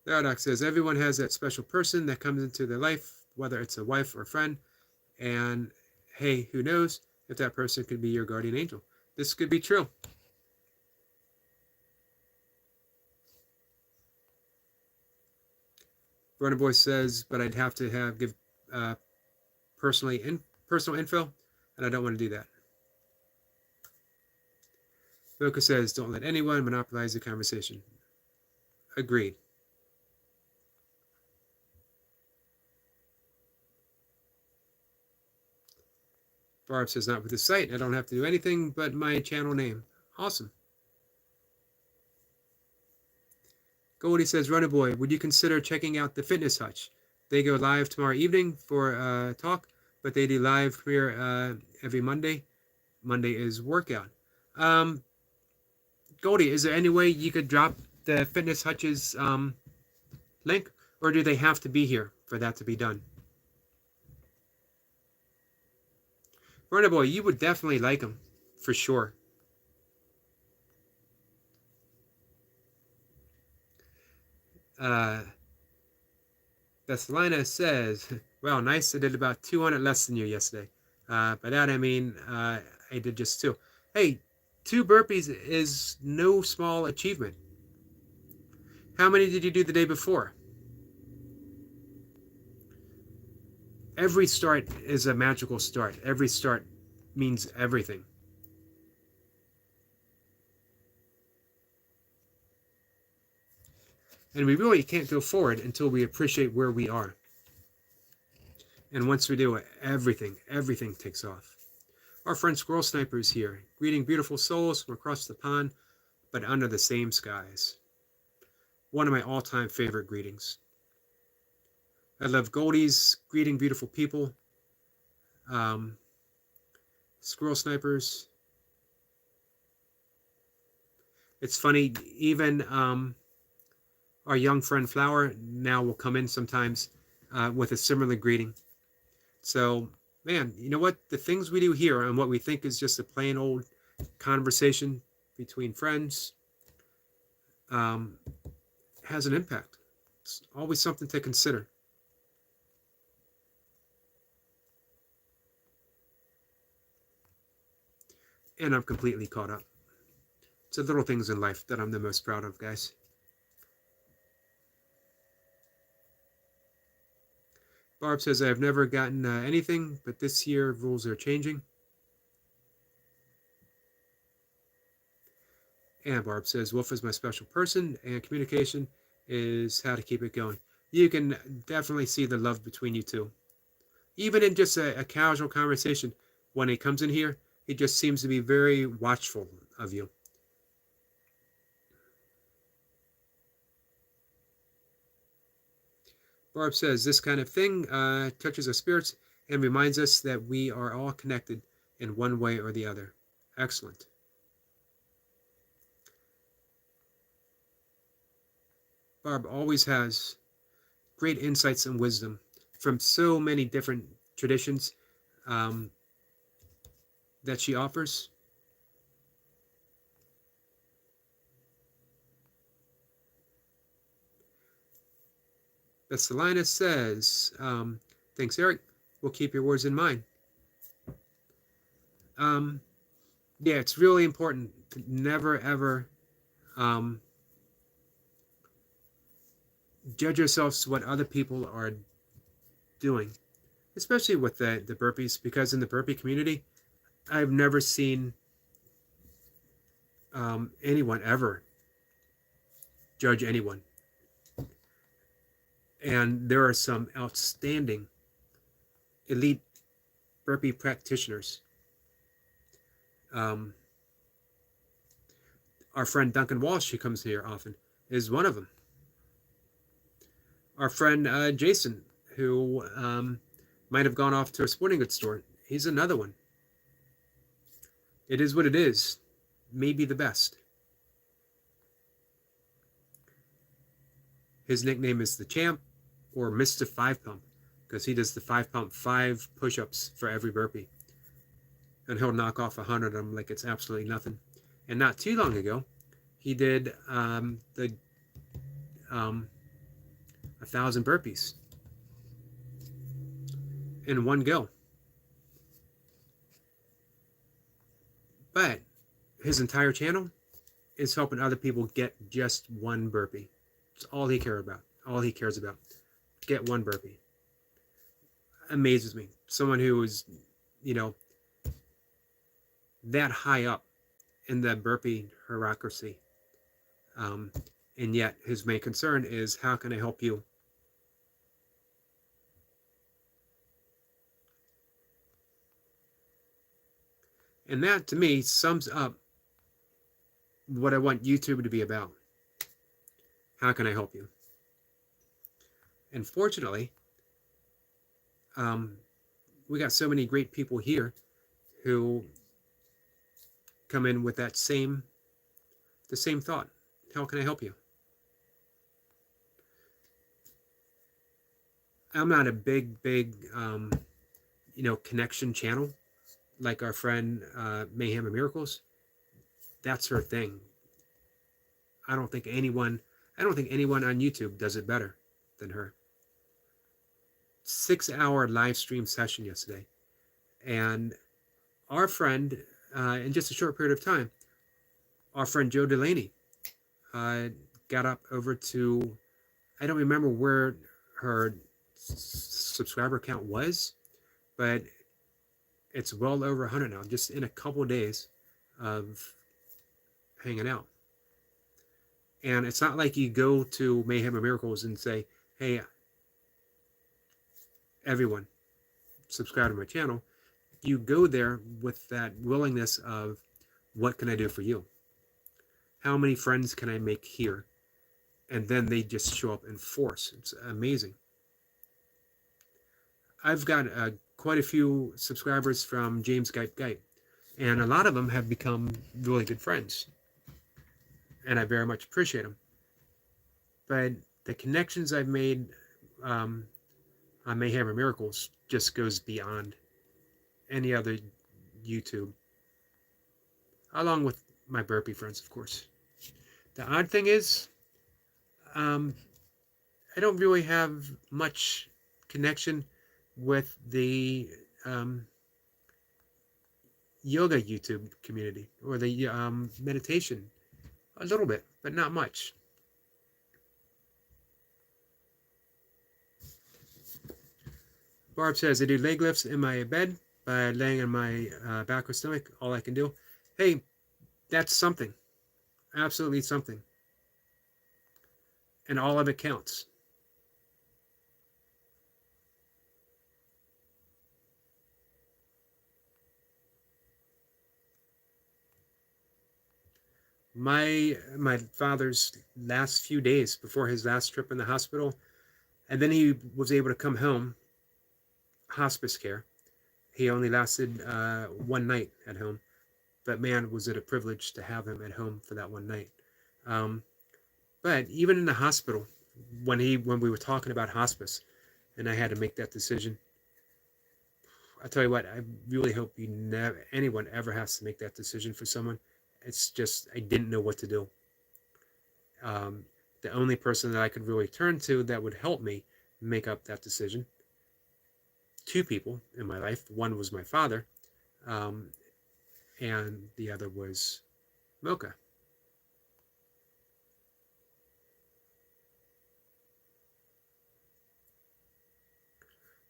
S1: Paradox says, everyone has that special person that comes into their life, whether it's a wife or a friend. And hey, who knows if that person could be your guardian angel. This could be true. Vernon Boy says, but I'd have to give personal info, and I don't want to do that. Boca says, don't let anyone monopolize the conversation. Agreed. Barb says, not with the site. I don't have to do anything but my channel name. Awesome. Goldie says, Runner Boy, would you consider checking out the Fitness Hutch? They go live tomorrow evening for a talk, but they do live premiere every Monday. Monday is workout. Goldie, is there any way you could drop the Fitness Hutch's link, or do they have to be here for that to be done? Runner Boy, you would definitely like them, for sure. Vestalina says, well, nice. I did about 200 less than you yesterday. By that I mean I did just 2. Hey, 2 burpees is no small achievement. How many did you do the day before? Every start is a magical start. Every start means everything. And we really can't go forward until we appreciate where we are. And once we do, everything takes off. Our friend Squirrel Sniper is here, greeting beautiful souls from across the pond, but under the same skies. One of my all-time favorite greetings. I love Goldie's greeting beautiful people. Squirrel Snipers. It's funny, even our young friend Flower now will come in sometimes with a similar greeting. So, man, you know what? The things we do here and what we think is just a plain old conversation between friends has an impact. It's always something to consider. And I'm completely caught up. It's the little things in life that I'm the most proud of, guys. Barb says, I've never gotten anything, but this year rules are changing. And Barb says, Wolf is my special person, and communication is how to keep it going. You can definitely see the love between you two. Even in just a casual conversation, when he comes in here, he just seems to be very watchful of you. Barb says this kind of thing touches our spirits and reminds us that we are all connected in one way or the other. Excellent. Barb always has great insights and wisdom from so many different traditions um, that she offers. Bessalina says, thanks, Eric. We'll keep your words in mind. Yeah, it's really important to never, ever judge yourselves what other people are doing, especially with the burpees, because in the burpee community, I've never seen anyone ever judge anyone. And there are some outstanding elite burpee practitioners. Our friend Duncan Walsh, who comes here often, is one of them. Our friend Jason, who might have gone off to a sporting goods store, he's another one. It is what it is. Maybe the best. His nickname is the Champ, or Mr. 5 Pump, because he does the 5 pump 5 push-ups for every burpee. And he'll knock off 100 of them like it's absolutely nothing. And not too long ago, he did the 1,000 burpees in one go. But his entire channel is helping other people get just one burpee. It's all he cares about. All he cares about. Get one burpee. Amazes me. Someone who is, that high up in the burpee hierarchy. And yet his main concern is, how can I help you? And that, to me, sums up what I want YouTube to be about. How can I help you? And fortunately, we got so many great people here who come in with the same thought. How can I help you? I'm not a big, connection channel like our friend Mayhem and Miracles. That's her thing. I don't think anyone on YouTube does it better than her. 6-hour live stream session yesterday, and our friend, in just a short period of time, our friend Joe Delaney got up over to, I don't remember where her subscriber count was, but it's well over 100 now, just in a couple of days of hanging out. And it's not like you go to Mayhem and Miracles and say, hey, everyone, subscribe to my channel. You go there with that willingness of, what can I do for you? How many friends can I make here? And then they just show up in force. It's amazing. I've got quite a few subscribers from James Gype Gype, and a lot of them have become really good friends. And I very much appreciate them. But the connections I've made on Mayhem and Miracles just goes beyond any other YouTube. Along with my burpee friends, of course. The odd thing is, I don't really have much connection with the yoga YouTube community, or the meditation. A little bit, but not much. Barb says, I do leg lifts in my bed by laying on my back or stomach, all I can do. Hey, that's something. Absolutely something. and all of it counts. My father's last few days before his last trip in the hospital, and then he was able to come home, hospice care. He only lasted one night at home, but man, was it a privilege to have him at home for that one night. Um, but even in the hospital, when we were talking about hospice, and I had to make that decision, I tell you what, I really hope anyone ever has to make that decision for someone. It's just I didn't know what to do. Um, the only person that I could really turn to that would help me make up that decision, two people in my life. One was my father, um, and the other was Mocha.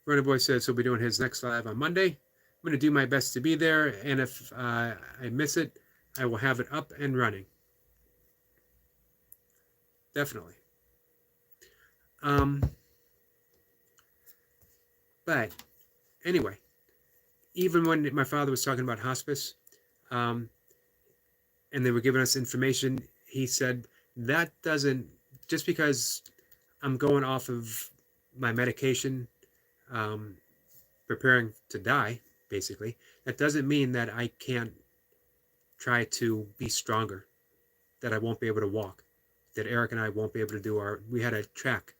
S1: Runner Boy says he'll be doing his next live on Monday. I'm going to do my best to be there, and if I miss it, I will have it up and running. Definitely. But anyway, even when my father was talking about hospice, um, and they were giving us information, he said that doesn't, just because I'm going off of my medication, um, preparing to die, basically, that doesn't mean that I can't try to be stronger, that I won't be able to walk, that Eric and I won't be able to do we had a track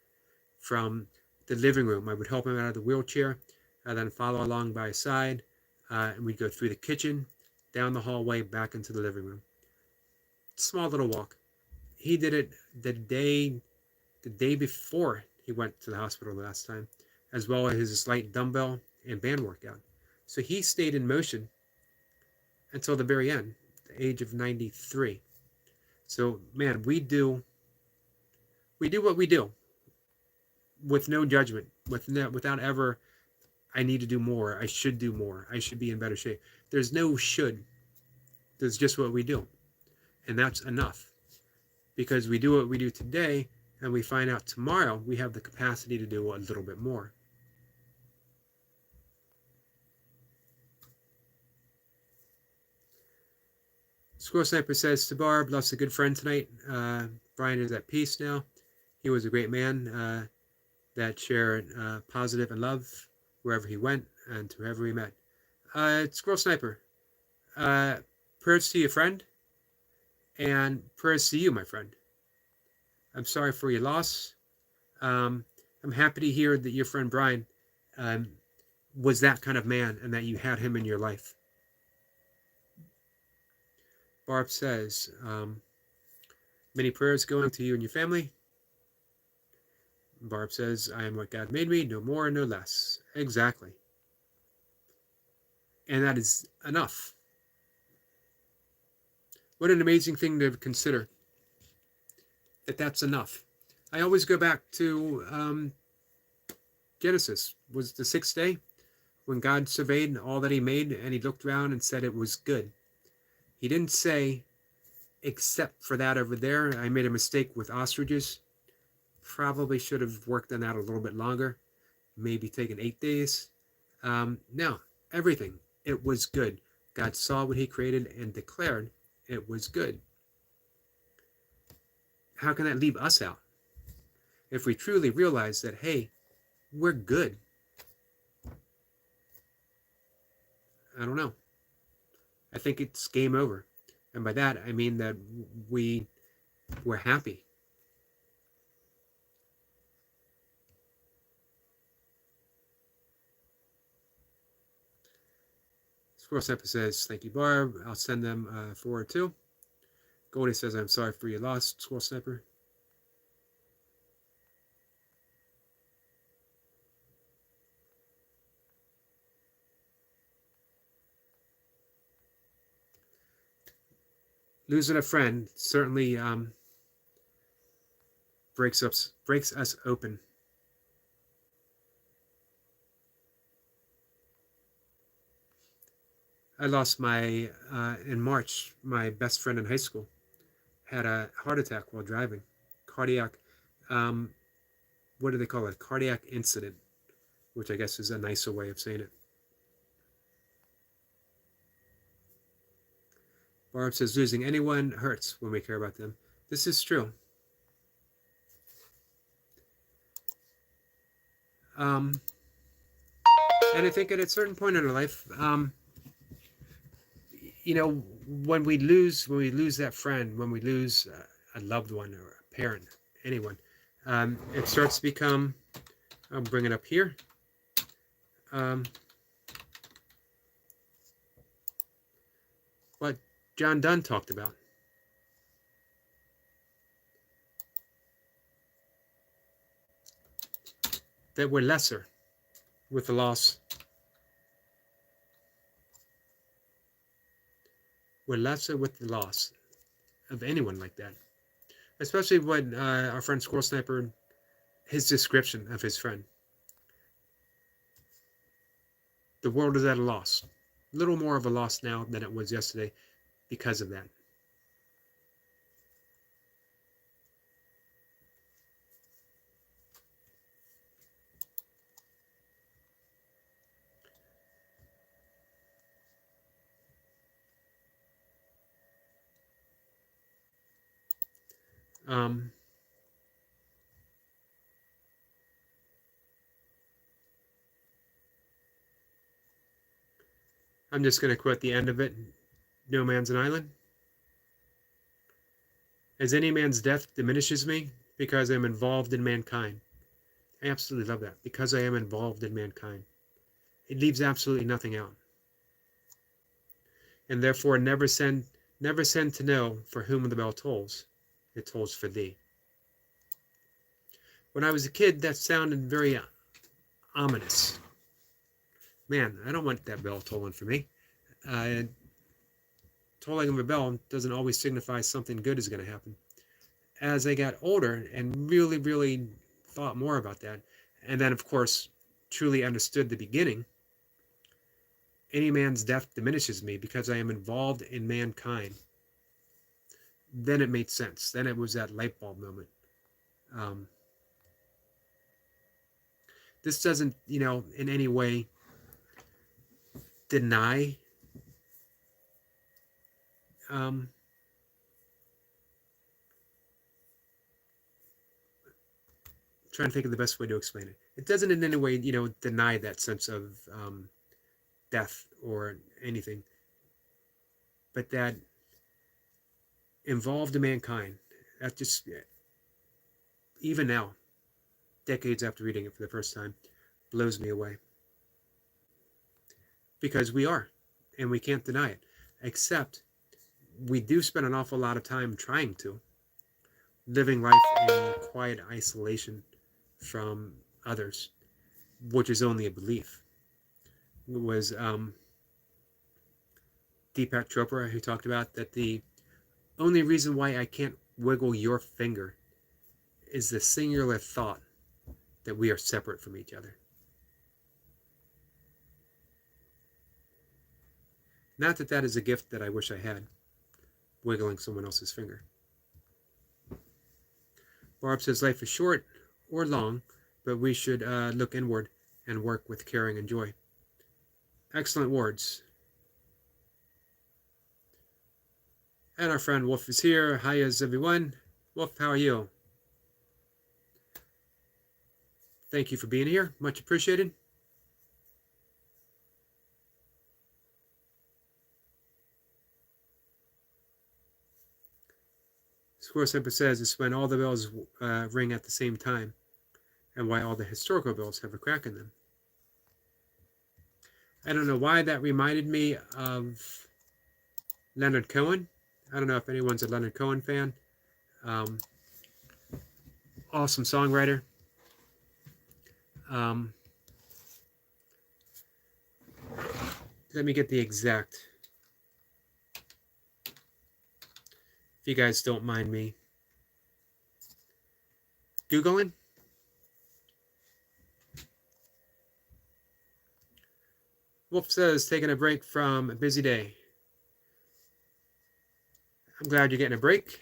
S1: from the living room. I would help him out of the wheelchair, and then follow along by his side, and we'd go through the kitchen, down the hallway, back into the living room. Small little walk. He did it the day before he went to the hospital last time, as well as his light dumbbell and band workout. So he stayed in motion until the very end, the age of 93. So man, we do what we do with no judgment, without ever I need to do more, I should do more, I should be in better shape. There's no should. There's just what we do. And that's enough. Because we do what we do today, and we find out tomorrow we have the capacity to do a little bit more. Squirrel Sniper says to Barb, lost a good friend tonight. Brian is at peace now. He was a great man that shared positive and love wherever he went and to whoever he met. Squirrel Sniper, prayers to your friend, and prayers to you, my friend. I'm sorry for your loss. I'm happy to hear that your friend Brian was that kind of man and that you had him in your life. Barb says, many prayers going to you and your family. Barb says, I am what God made me, no more, no less. Exactly. And that is enough. What an amazing thing to consider, that's enough. I always go back to Genesis. Was the sixth day when God surveyed all that he made, and he looked around and said it was good. He didn't say, except for that over there, I made a mistake with ostriches. Probably should have worked on that a little bit longer. Maybe taken 8 days. No, everything. It was good. God saw what he created and declared it was good. How can that leave us out? If we truly realize that, hey, we're good. I don't know. I think it's game over. And by that, I mean that we're happy. Squirrel Sniper says, thank you, Barb. I'll send them forward too. Goldie says, I'm sorry for your loss, Squirrel Sniper. Losing a friend certainly breaks us open. I lost in March, my best friend in high school had a heart attack while driving, cardiac um, what do they call it? Cardiac incident, which I guess is a nicer way of saying it. Barb says, losing anyone hurts when we care about them. This is true. And I think at a certain point in our life, when we lose that friend, when we lose a loved one or a parent, anyone, it starts to become, I'll bring it up here, what John Donne talked about. That we're lesser with the loss. We're lesser with the loss of anyone like that. Especially when our friend Squirrel Sniper, his description of his friend. The world is at a loss. A little more of a loss now than it was yesterday because of that. I'm just going to quote the end of it. No man's an island. As any man's death diminishes me because I am involved in mankind. I absolutely love that. Because I am involved in mankind. It leaves absolutely nothing out. And therefore never send to know for whom the bell tolls. It tolls for thee. When I was a kid, that sounded very ominous. Man, I don't want that bell tolling for me. Tolling of a bell doesn't always signify something good is going to happen. As I got older and really, really thought more about that, and then, of course, truly understood the beginning, any man's death diminishes me because I am involved in mankind. Then it made sense. Then it was that light bulb moment. This doesn't, in any way deny trying to think of the best way to explain it. It doesn't in any way, deny that sense of death or anything, but that involved in mankind, that just, even now, decades after reading it for the first time, blows me away. Because we are, and we can't deny it, except we do spend an awful lot of time trying to, living life in quiet isolation from others, which is only a belief. It was Deepak Chopra who talked about that the only reason why I can't wiggle your finger is the singular thought that we are separate from each other. Not that that is a gift that I wish I had, wiggling someone else's finger. Barb says life is short or long, but we should look inward and work with caring and joy. Excellent words. And our friend Wolf is here. Hi, everyone. Wolf, how are you? Thank you for being here. Much appreciated. Squirrel Simple says it's when all the bells ring at the same time and why all the historical bells have a crack in them. I don't know why that reminded me of Leonard Cohen. I don't know if anyone's a Leonard Cohen fan. Awesome songwriter. Let me get the exact, if you guys don't mind me Googling. Wolf says, taking a break from a busy day. I'm glad you're getting a break.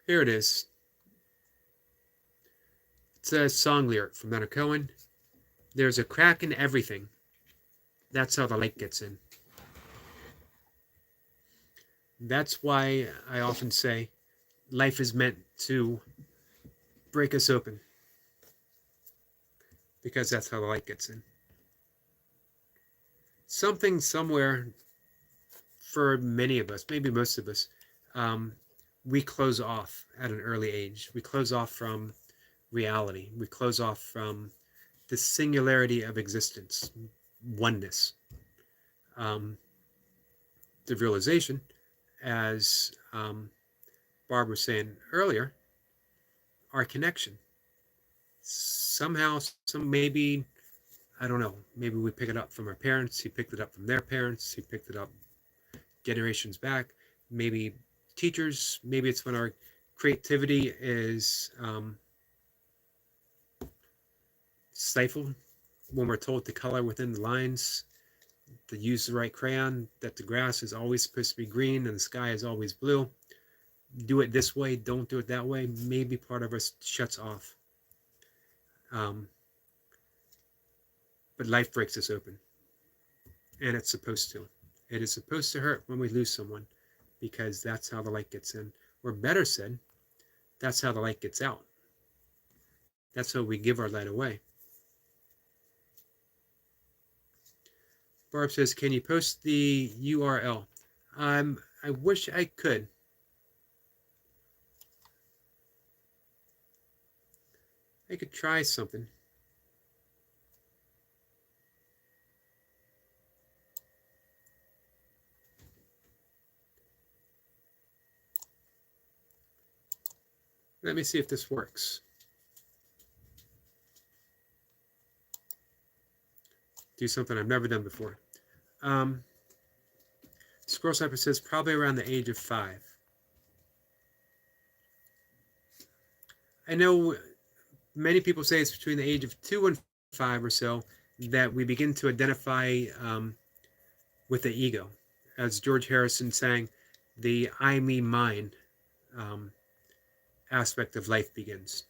S1: Here it is. It's a song lyric from Leonard Cohen. There's a crack in everything. That's how the light gets in. That's why I often say life is meant to break us open, because that's how the light gets in. Something somewhere for many of us, maybe most of us, we close off at an early age. We close off from reality. We close off from the singularity of existence, oneness. The realization, as Barb was saying earlier, our connection. Somehow, maybe, I don't know, maybe we pick it up from our parents, he picked it up from their parents, he picked it up generations back, maybe teachers, maybe it's when our creativity is stifled, when we're told to color within the lines, to use the right crayon, that the grass is always supposed to be green and the sky is always blue. Do it this way, don't do it that way. Maybe part of us shuts off. But life breaks us open. And it's supposed to. It is supposed to hurt when we lose someone, because that's how the light gets in. Or better said, that's how the light gets out. That's how we give our light away. Barb says, can you post the URL? I wish I could. I could try something. Let me see if this works. Do something I've never done before. Squirrel Sniper says probably around the age of 5. I know many people say it's between the age of 2 and 5 or so that we begin to identify with the ego. As George Harrison sang, the I, me, mine aspect of life begins.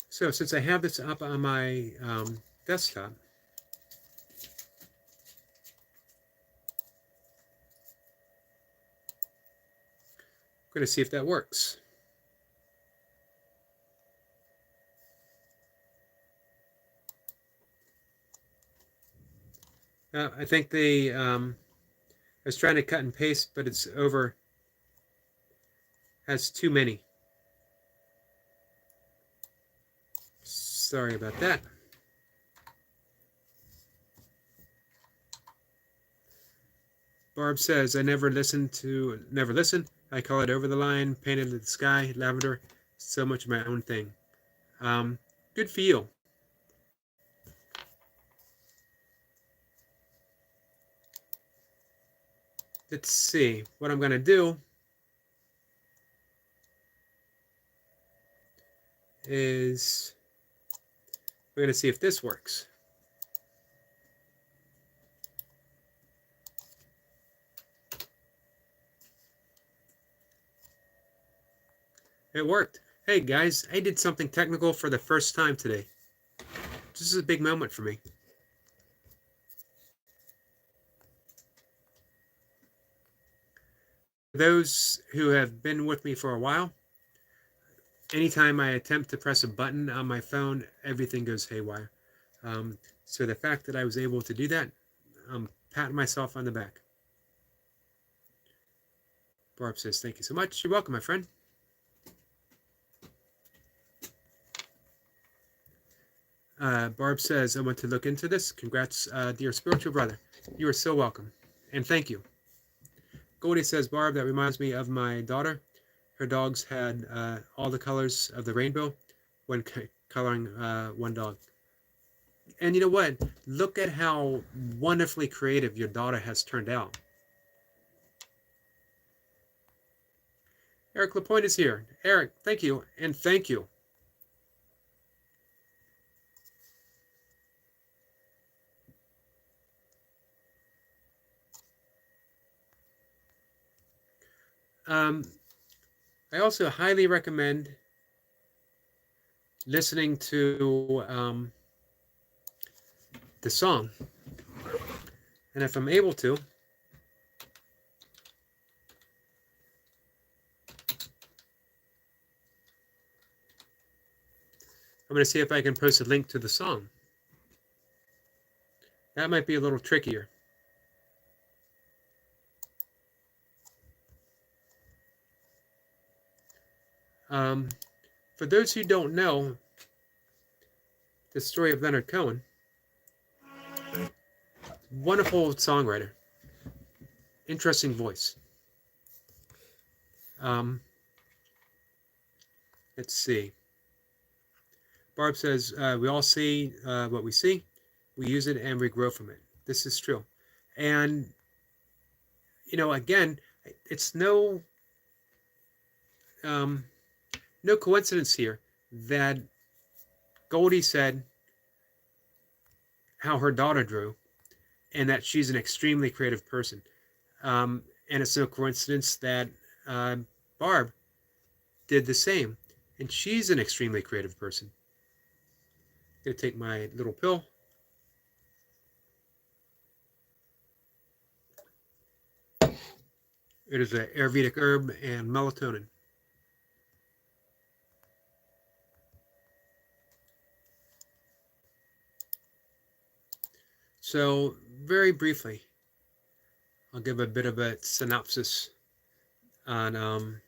S1: So since I have this up on my desktop, I'm going to see if that works. I think I was trying to cut and paste, but it's over, has too many. Sorry about that. Barb says, I never listen. I call it over the line, painted the sky, lavender, so much of my own thing. Good for you. Let's see what I'm going to do is we're going to see if this works. It worked. Hey guys, I did something technical for the first time today. This is a big moment for me. For those who have been with me for a while, anytime I attempt to press a button on my phone, everything goes haywire. So the fact that I was able to do that, I'm patting myself on the back. Barb says, thank you so much. You're welcome, my friend. Barb says, I want to look into this. Congrats, dear spiritual brother. You are so welcome. And thank you. Goldie says, Barb, that reminds me of my daughter. Her dogs had all the colors of the rainbow when coloring one dog. And you know what? Look at how wonderfully creative your daughter has turned out. Eric Lapointe is here. Eric, thank you, and thank you. I also highly recommend listening to the song. And if I'm able to, I'm going to see if I can post a link to the song. That might be a little trickier. For those who don't know the story of Leonard Cohen, wonderful songwriter, interesting voice. Let's see. Barb says, we all see what we see, we use it, and we grow from it. This is true. And, you know, again, it's no coincidence here that Goldie said how her daughter drew and that she's an extremely creative person. And it's no coincidence that Barb did the same, and she's an extremely creative person. I'm going to take my little pill. It is an Ayurvedic herb and melatonin. So, very briefly, I'll give a bit of a synopsis on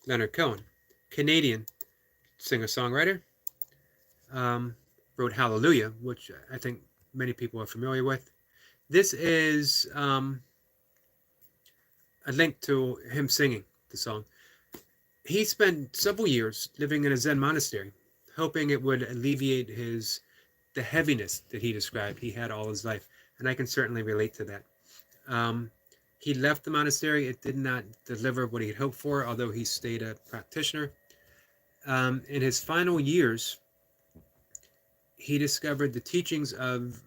S1: Leonard Cohen, Canadian singer-songwriter. Wrote Hallelujah, which I think many people are familiar with. This is a link to him singing the song. He spent several years living in a Zen monastery, hoping it would alleviate the heaviness that he described he had all his life, and I can certainly relate to that. He left the monastery. It did not deliver what he had hoped for, although he stayed a practitioner. In his final years, he discovered the teachings of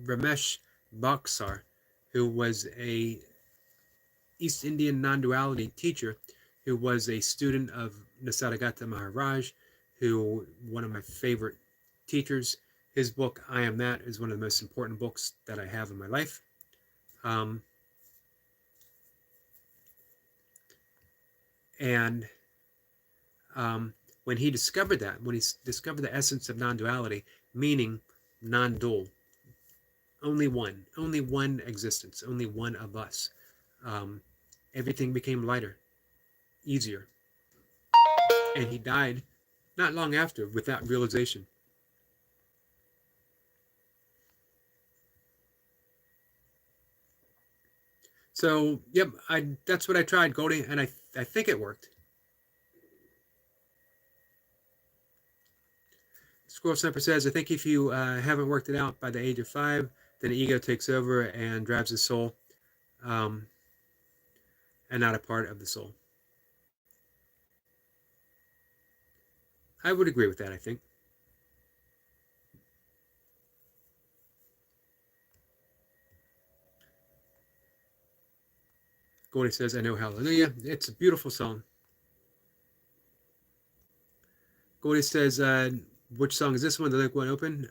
S1: Ramesh Baksar, who was a East Indian non-duality teacher, who was a student of Nisargadatta Maharaj, who one of my favorite teachers. His book, I Am That, is one of the most important books that I have in my life. When he discovered that, when he discovered the essence of non-duality, meaning non-dual, only one existence, only one of us, everything became lighter, easier. And he died not long after with that realization. So, yep, that's what I tried, Goldie, and I think it worked. Squirrel Sniper says, I think if you haven't worked it out by the age of 5, then the ego takes over and drives the soul, and not a part of the soul. I would agree with that, I think. Goldie says, I know Hallelujah. It's a beautiful song. Goldie says, which song is this one? The link won't open.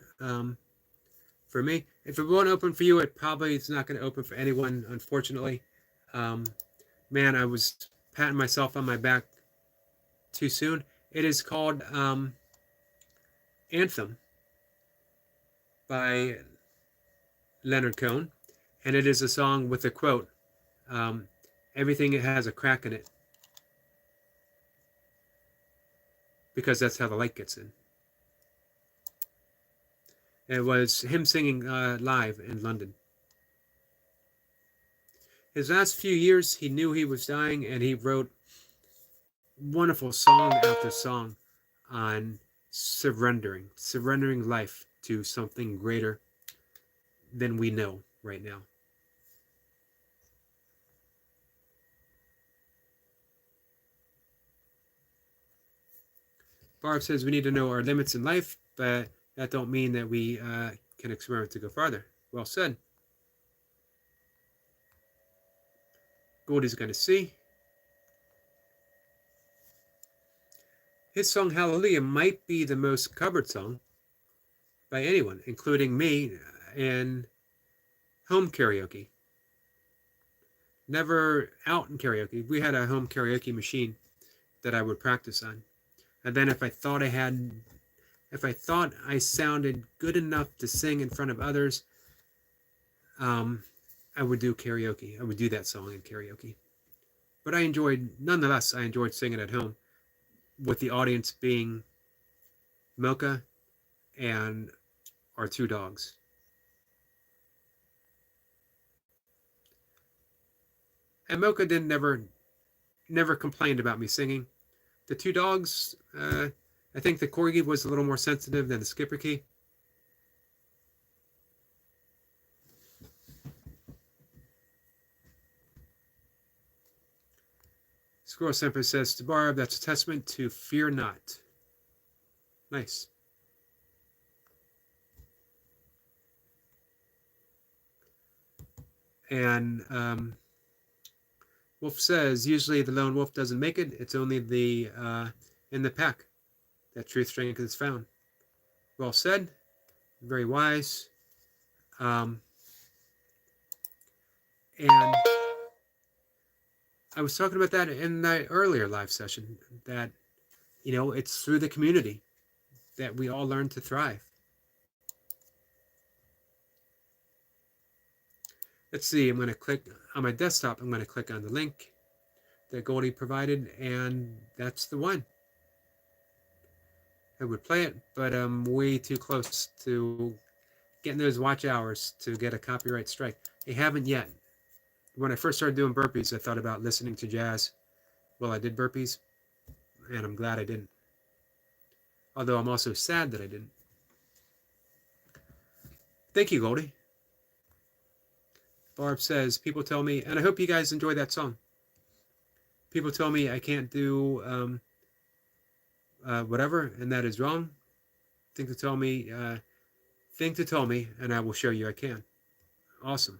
S1: For me, if it won't open for you, it's not going to open for anyone, unfortunately. Man, I was patting myself on my back too soon. It is called Anthem by Leonard Cohen, and it is a song with a quote, everything has a crack in it, because that's how the light gets in. It was him singing live in London. His last few years, he knew he was dying, and he wrote wonderful song after song on surrendering life to something greater than we know right now. Barb says we need to know our limits in life, but that don't mean that we can experiment to go farther. Well said. Goldie's going to see. His song Hallelujah might be the most covered song by anyone, including me, in home karaoke. Never out in karaoke. We had a home karaoke machine that I would practice on. And then if I thought I sounded good enough to sing in front of others, I would do karaoke. I would do that song in karaoke. But nonetheless, I enjoyed singing at home with the audience being Mocha and our two dogs. And Mocha never complained about me singing. The two dogs, I think the Corgi was a little more sensitive than the Schipperke. Squirrel Semper says to Barb, that's a testament to fear not. Nice. And Wolf says, usually the lone wolf doesn't make it. It's only the in the pack that truth strength is found. Well said. Very wise. And I was talking about that in the earlier live session, that, it's through the community that we all learn to thrive. Let's see, I'm going to click on my desktop. I'm going to click on the link that Goldie provided, and that's the one. I would play it, but I'm way too close to getting those watch hours to get a copyright strike. I haven't yet. When I first started doing burpees, I thought about listening to jazz while I did burpees, and I'm glad I didn't. Although I'm also sad that I didn't. Thank you, Goldie. Barb says, people tell me, and I hope you guys enjoy that song. People tell me I can't do whatever, and that is wrong. Think to tell me, and I will show you I can. Awesome.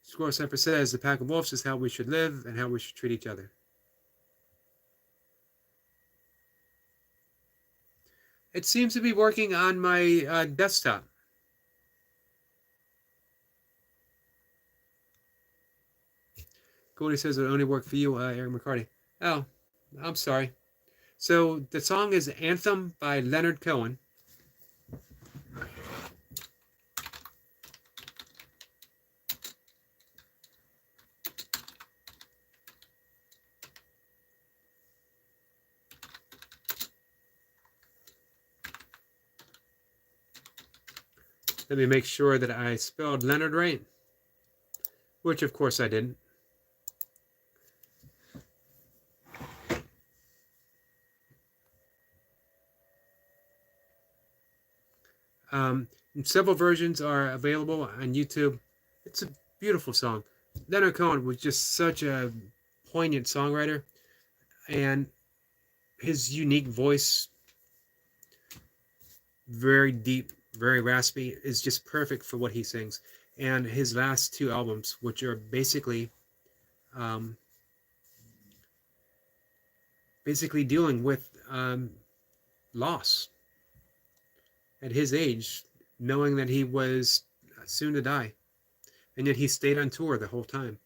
S1: Squirrel Semper says, the pack of wolves is how we should live and how we should treat each other. It seems to be working on my desktop. Goldie says it only worked for you, Eric McCarty. Oh, I'm sorry. So the song is Anthem by Leonard Cohen. Let me make sure that I spelled Leonard right, which of course I didn't. Several versions are available on YouTube. It's a beautiful song. Leonard Cohen was just such a poignant songwriter, and his unique voice, very deep, very raspy, is just perfect for what he sings. And his last two albums, which are basically dealing with loss at his age, knowing that he was soon to die, and yet he stayed on tour the whole time.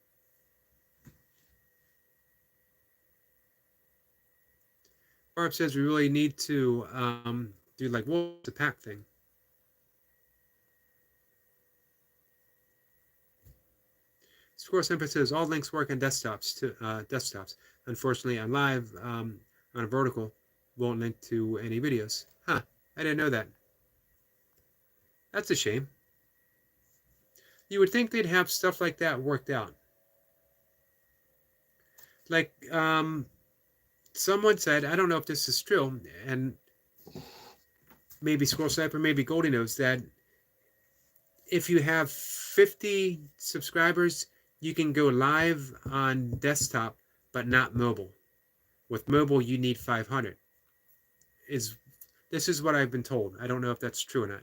S1: Barb says we really need to do like Wolf the Pack thing. Squirrel Semper says all links work on desktops. Unfortunately, on live on a vertical won't link to any videos. Huh? I didn't know that. That's a shame. You would think they'd have stuff like that worked out. Like someone said, I don't know if this is true, and maybe Squirrel Sniper, maybe Goldie knows, that if you have 50 subscribers, you can go live on desktop, but not mobile. With mobile, you need 500. This is what I've been told. I don't know if that's true or not.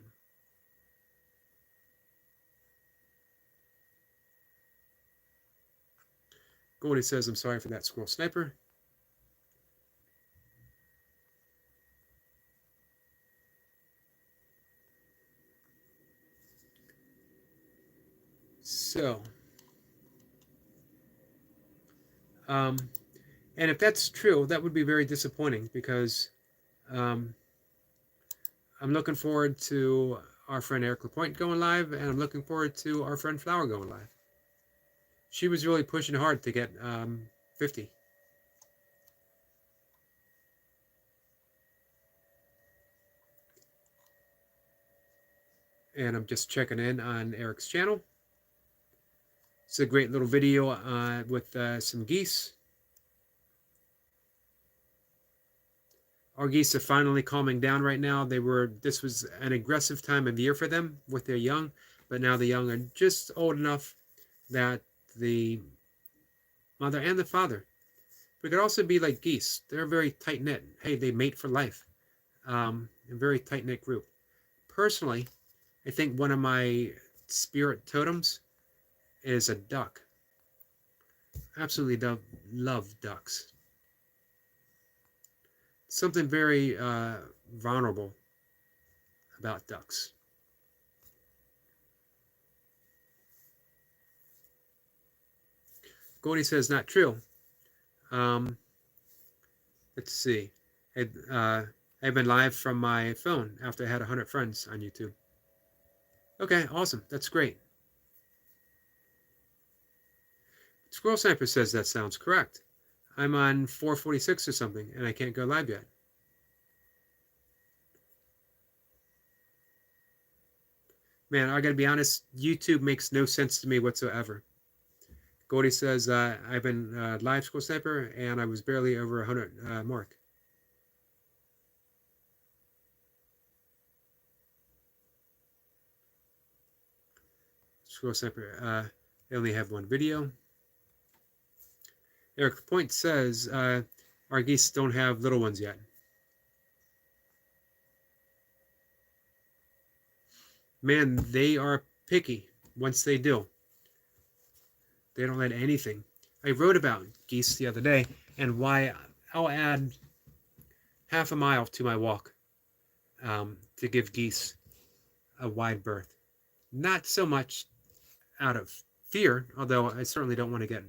S1: Goldie says, I'm sorry for that, Squirrel Sniper. So, and if that's true, that would be very disappointing because um, I'm looking forward to our friend Eric Lapointe going live, and I'm looking forward to our friend Flower going live. She was really pushing hard to get 50. And I'm just checking in on Eric's channel. It's a great little video with some geese. Our geese are finally calming down right now. This was an aggressive time of year for them with their young, but now the young are just old enough that the mother and the father, but could also be like geese. They're very tight knit. Hey, they mate for life. A very tight knit group. Personally, I think one of my spirit totems is a duck. Absolutely love ducks. Something very vulnerable about ducks. Goldie says not true. Let's see. I've been live from my phone after I had 100 friends on YouTube. Okay, awesome. That's great. Squirrel Sniper says that sounds correct. I'm on 446 or something, and I can't go live yet. Man, I gotta be honest, YouTube makes no sense to me whatsoever. Goldie says, I've been live Squirrel Sniper, and I was barely over 100 mark. Squirrel Sniper, I only have one video. Eric Point says, our geese don't have little ones yet. Man, they are picky once they do. They don't let anything. I wrote about geese the other day and why I'll add half a mile to my walk to give geese a wide berth. Not so much out of fear, although I certainly don't want to get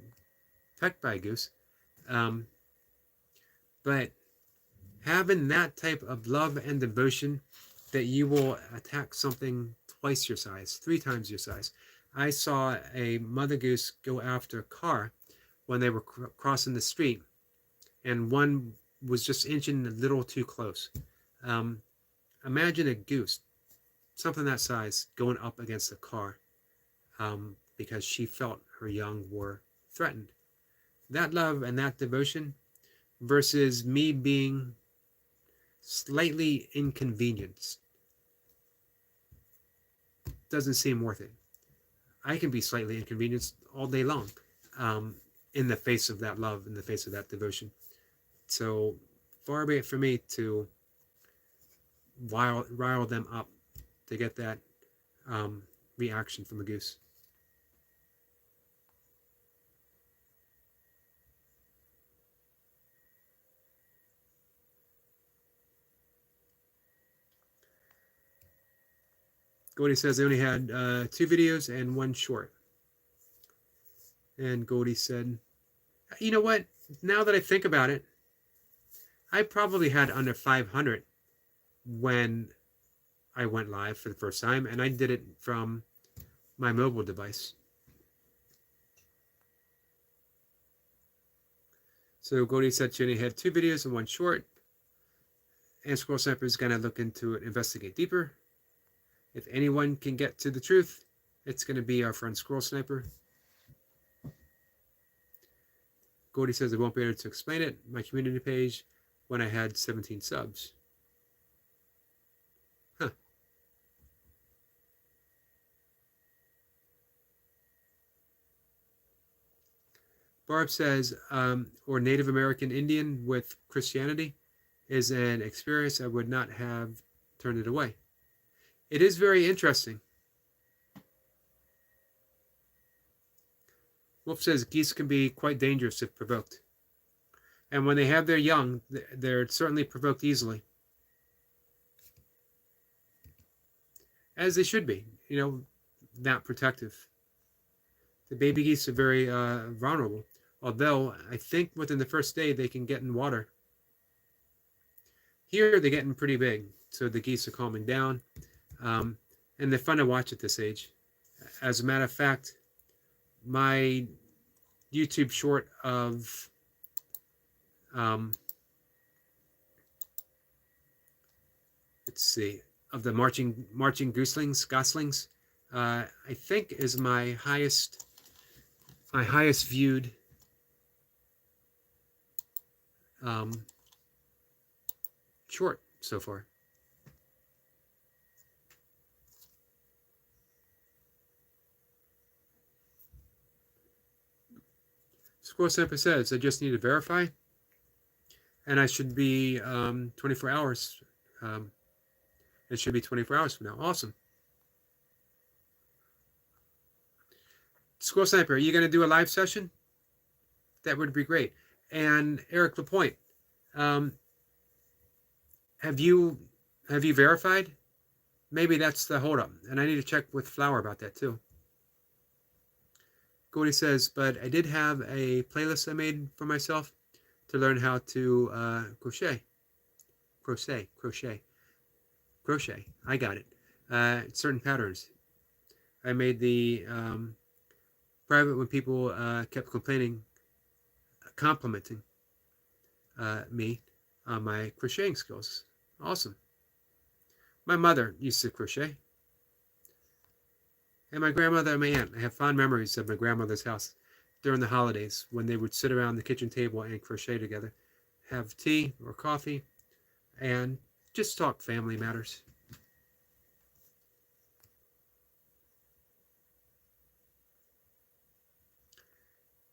S1: pecked by a goose. But having that type of love and devotion that you will attack something twice your size, 3 times your size. I saw a mother goose go after a car when they were crossing the street, and one was just inching a little too close. Imagine a goose, something that size, going up against a car because she felt her young were threatened. That love and that devotion versus me being slightly inconvenienced doesn't seem worth it. I can be slightly inconvenienced all day long in the face of that love, in the face of that devotion. So far be it for me to rile them up to get that reaction from a goose. Goldie says they only had 2 videos and 1 short. And Goldie said, you know what? Now that I think about it, I probably had under 500 when I went live for the first time, and I did it from my mobile device. So Goldie said she only had 2 videos and 1 short. And Squirrel Sniper is going to look into it, investigate deeper. If anyone can get to the truth, it's going to be our friend Squirrel Sniper. Goldie says I won't be able to explain it. My community page when I had 17 subs. Huh. Barb says, or Native American Indian with Christianity is an experience I would not have turned it away. It is very interesting. Wolf says geese can be quite dangerous if provoked. And when they have their young, they're certainly provoked easily. As they should be, not protective. The baby geese are very vulnerable. Although I think within the first day they can get in water. Here they're getting pretty big, so the geese are calming down. And they're fun to watch at this age. As a matter of fact, my YouTube short of let's see, of the marching goslings, I think is my highest viewed short so far. Squirrel Samper says, I just need to verify, and I should be 24 hours. It should be 24 hours from now. Awesome. Squirrel Sniper, are you going to do a live session? That would be great. And Eric Lapointe, have you verified? Maybe that's the holdup, and I need to check with Flower about that too. Gordy says, but I did have a playlist I made for myself to learn how to crochet. I got it. Certain patterns. I made the private when people kept complimenting me on my crocheting skills. Awesome. My mother used to crochet. And my grandmother and my aunt. I have fond memories of my grandmother's house during the holidays when they would sit around the kitchen table and crochet together, have tea or coffee, and just talk family matters.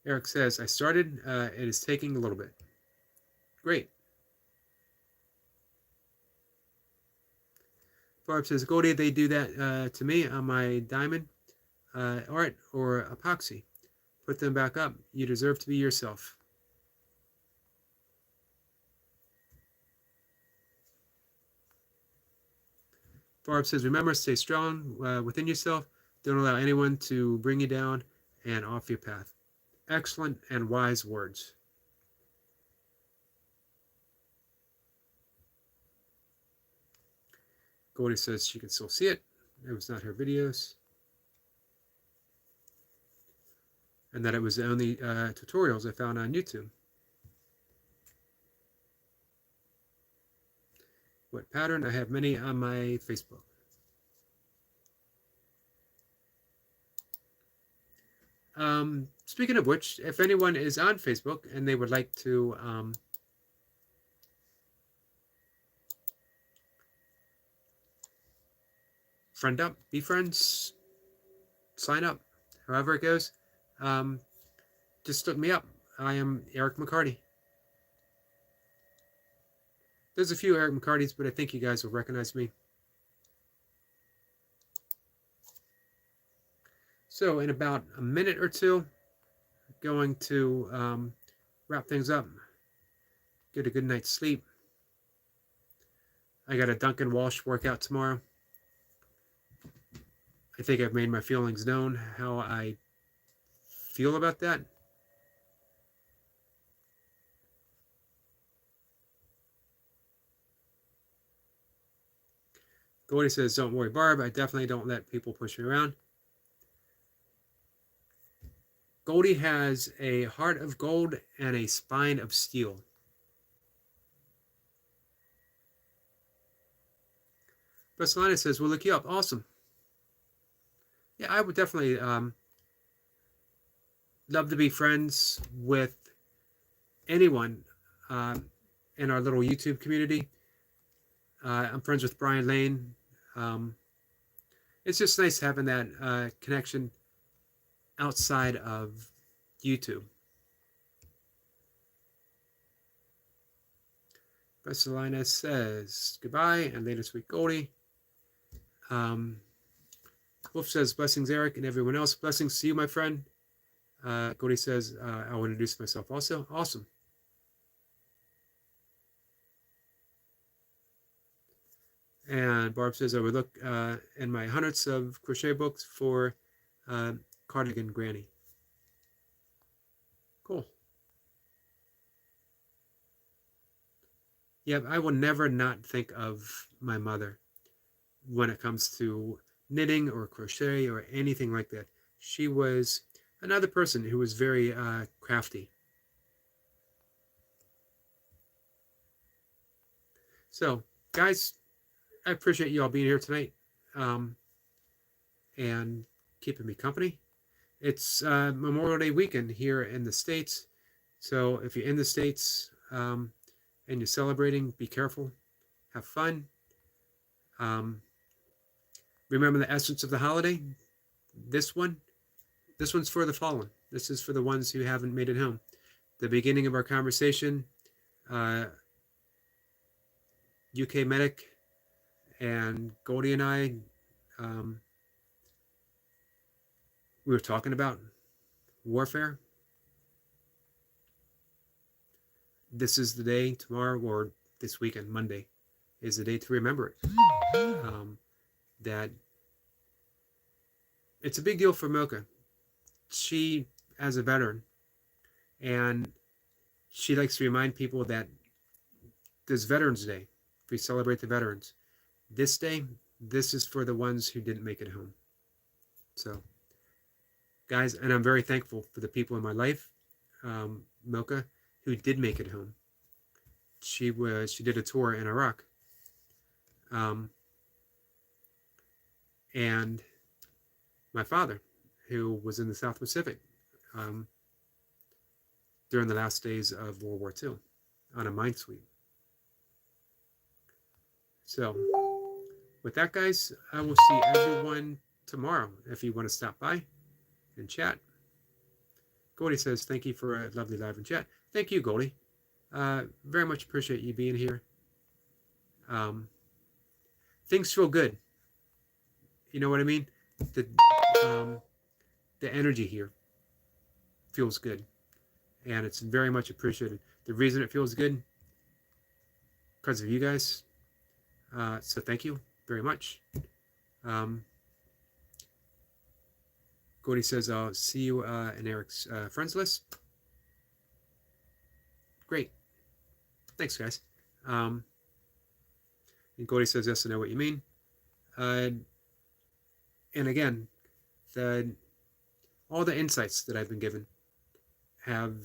S1: Eric says, I started. It is taking a little bit. Great. Barb says, Goldie, they do that to me on my diamond art or epoxy. Put them back up. You deserve to be yourself. Barb says, remember, stay strong within yourself. Don't allow anyone to bring you down and off your path. Excellent and wise words. Goldie says she can still see it. It was not her videos. And that it was the only tutorials I found on YouTube. What pattern? I have many on my Facebook. Speaking of which, if anyone is on Facebook and they would like to friend up, be friends, sign up, however it goes, just look me up. I am Eric McCarty. There's a few Eric McCartys, but I think you guys will recognize me. So in about a minute or two, going to wrap things up, get a good night's sleep. I got a Duncan Walsh workout tomorrow. I think I've made my feelings known, how I feel about that. Goldie says, don't worry, Barb. I definitely don't let people push me around. Goldie has a heart of gold and a spine of steel. Barcelona says, we'll look you up. Awesome. Yeah, I would definitely love to be friends with anyone in our little YouTube community. I'm friends with Brian Lane. It's just nice having that connection outside of YouTube. Vesselina says goodbye and later, sweet Goldie. Wolf says blessings, Eric, and everyone else. Blessings to you, my friend. Goldie says I will introduce myself also. Awesome. And Barb says I would look in my hundreds of crochet books for Cardigan Granny. Cool. Yeah, I will never not think of my mother when it comes to knitting or crochet or anything like that. She was another person who was very crafty. So, guys, I appreciate you all being here tonight and keeping me company. It's Memorial Day weekend here in the States. So if you're in the States and you're celebrating, be careful, have fun. Remember the essence of the holiday. This one's for the fallen. This is for the ones who haven't made it home. The beginning of our conversation, UK Medic and Goldie and I, we were talking about warfare. This is the day, tomorrow or this weekend, Monday, is the day to remember it. That it's a big deal for Mocha. She, as a veteran, and she likes to remind people that this Veterans Day, we celebrate the veterans. This day, this is for the ones who didn't make it home. So, guys, and I'm very thankful for the people in my life, Mocha, who did make it home. She did a tour in Iraq, and my father, who was in the South Pacific during the last days of World War II on a mine sweep. So, with that, guys, I will see everyone tomorrow if you want to stop by and chat. Goldie says, thank you for a lovely live and chat. Thank you, Goldie. Very much appreciate you being here. Things feel good. You know what I mean? The energy here feels good. And it's very much appreciated. The reason it feels good, because of you guys. So thank you very much. Goldie says, I'll see you in Eric's friends list. Great. Thanks, guys. And Goldie says, yes, I know what you mean. And again, all the insights that I've been given have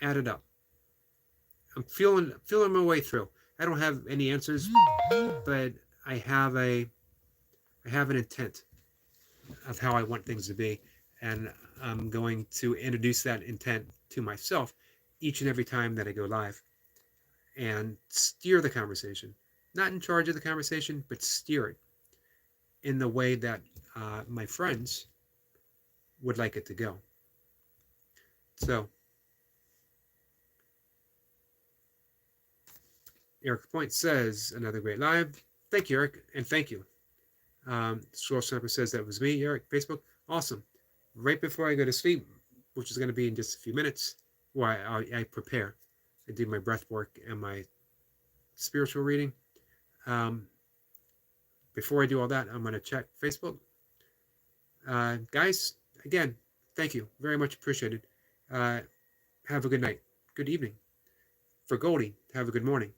S1: added up. I'm feeling my way through. I don't have any answers, but I have an intent of how I want things to be, and I'm going to introduce that intent to myself each and every time that I go live and steer the conversation. Not in charge of the conversation, but steer it in the way that my friends would like it to go. So, Eric Point says, another great live. Thank you, Eric, and thank you. Source Sniper says that was me, Eric, Facebook. Awesome. Right before I go to sleep, which is going to be in just a few minutes, where I prepare. I do my breath work and my spiritual reading. Before I do all that, I'm going to check Facebook. Guys, again, thank you. Very much appreciated. Have a good night. Good evening. For Goldie, have a good morning.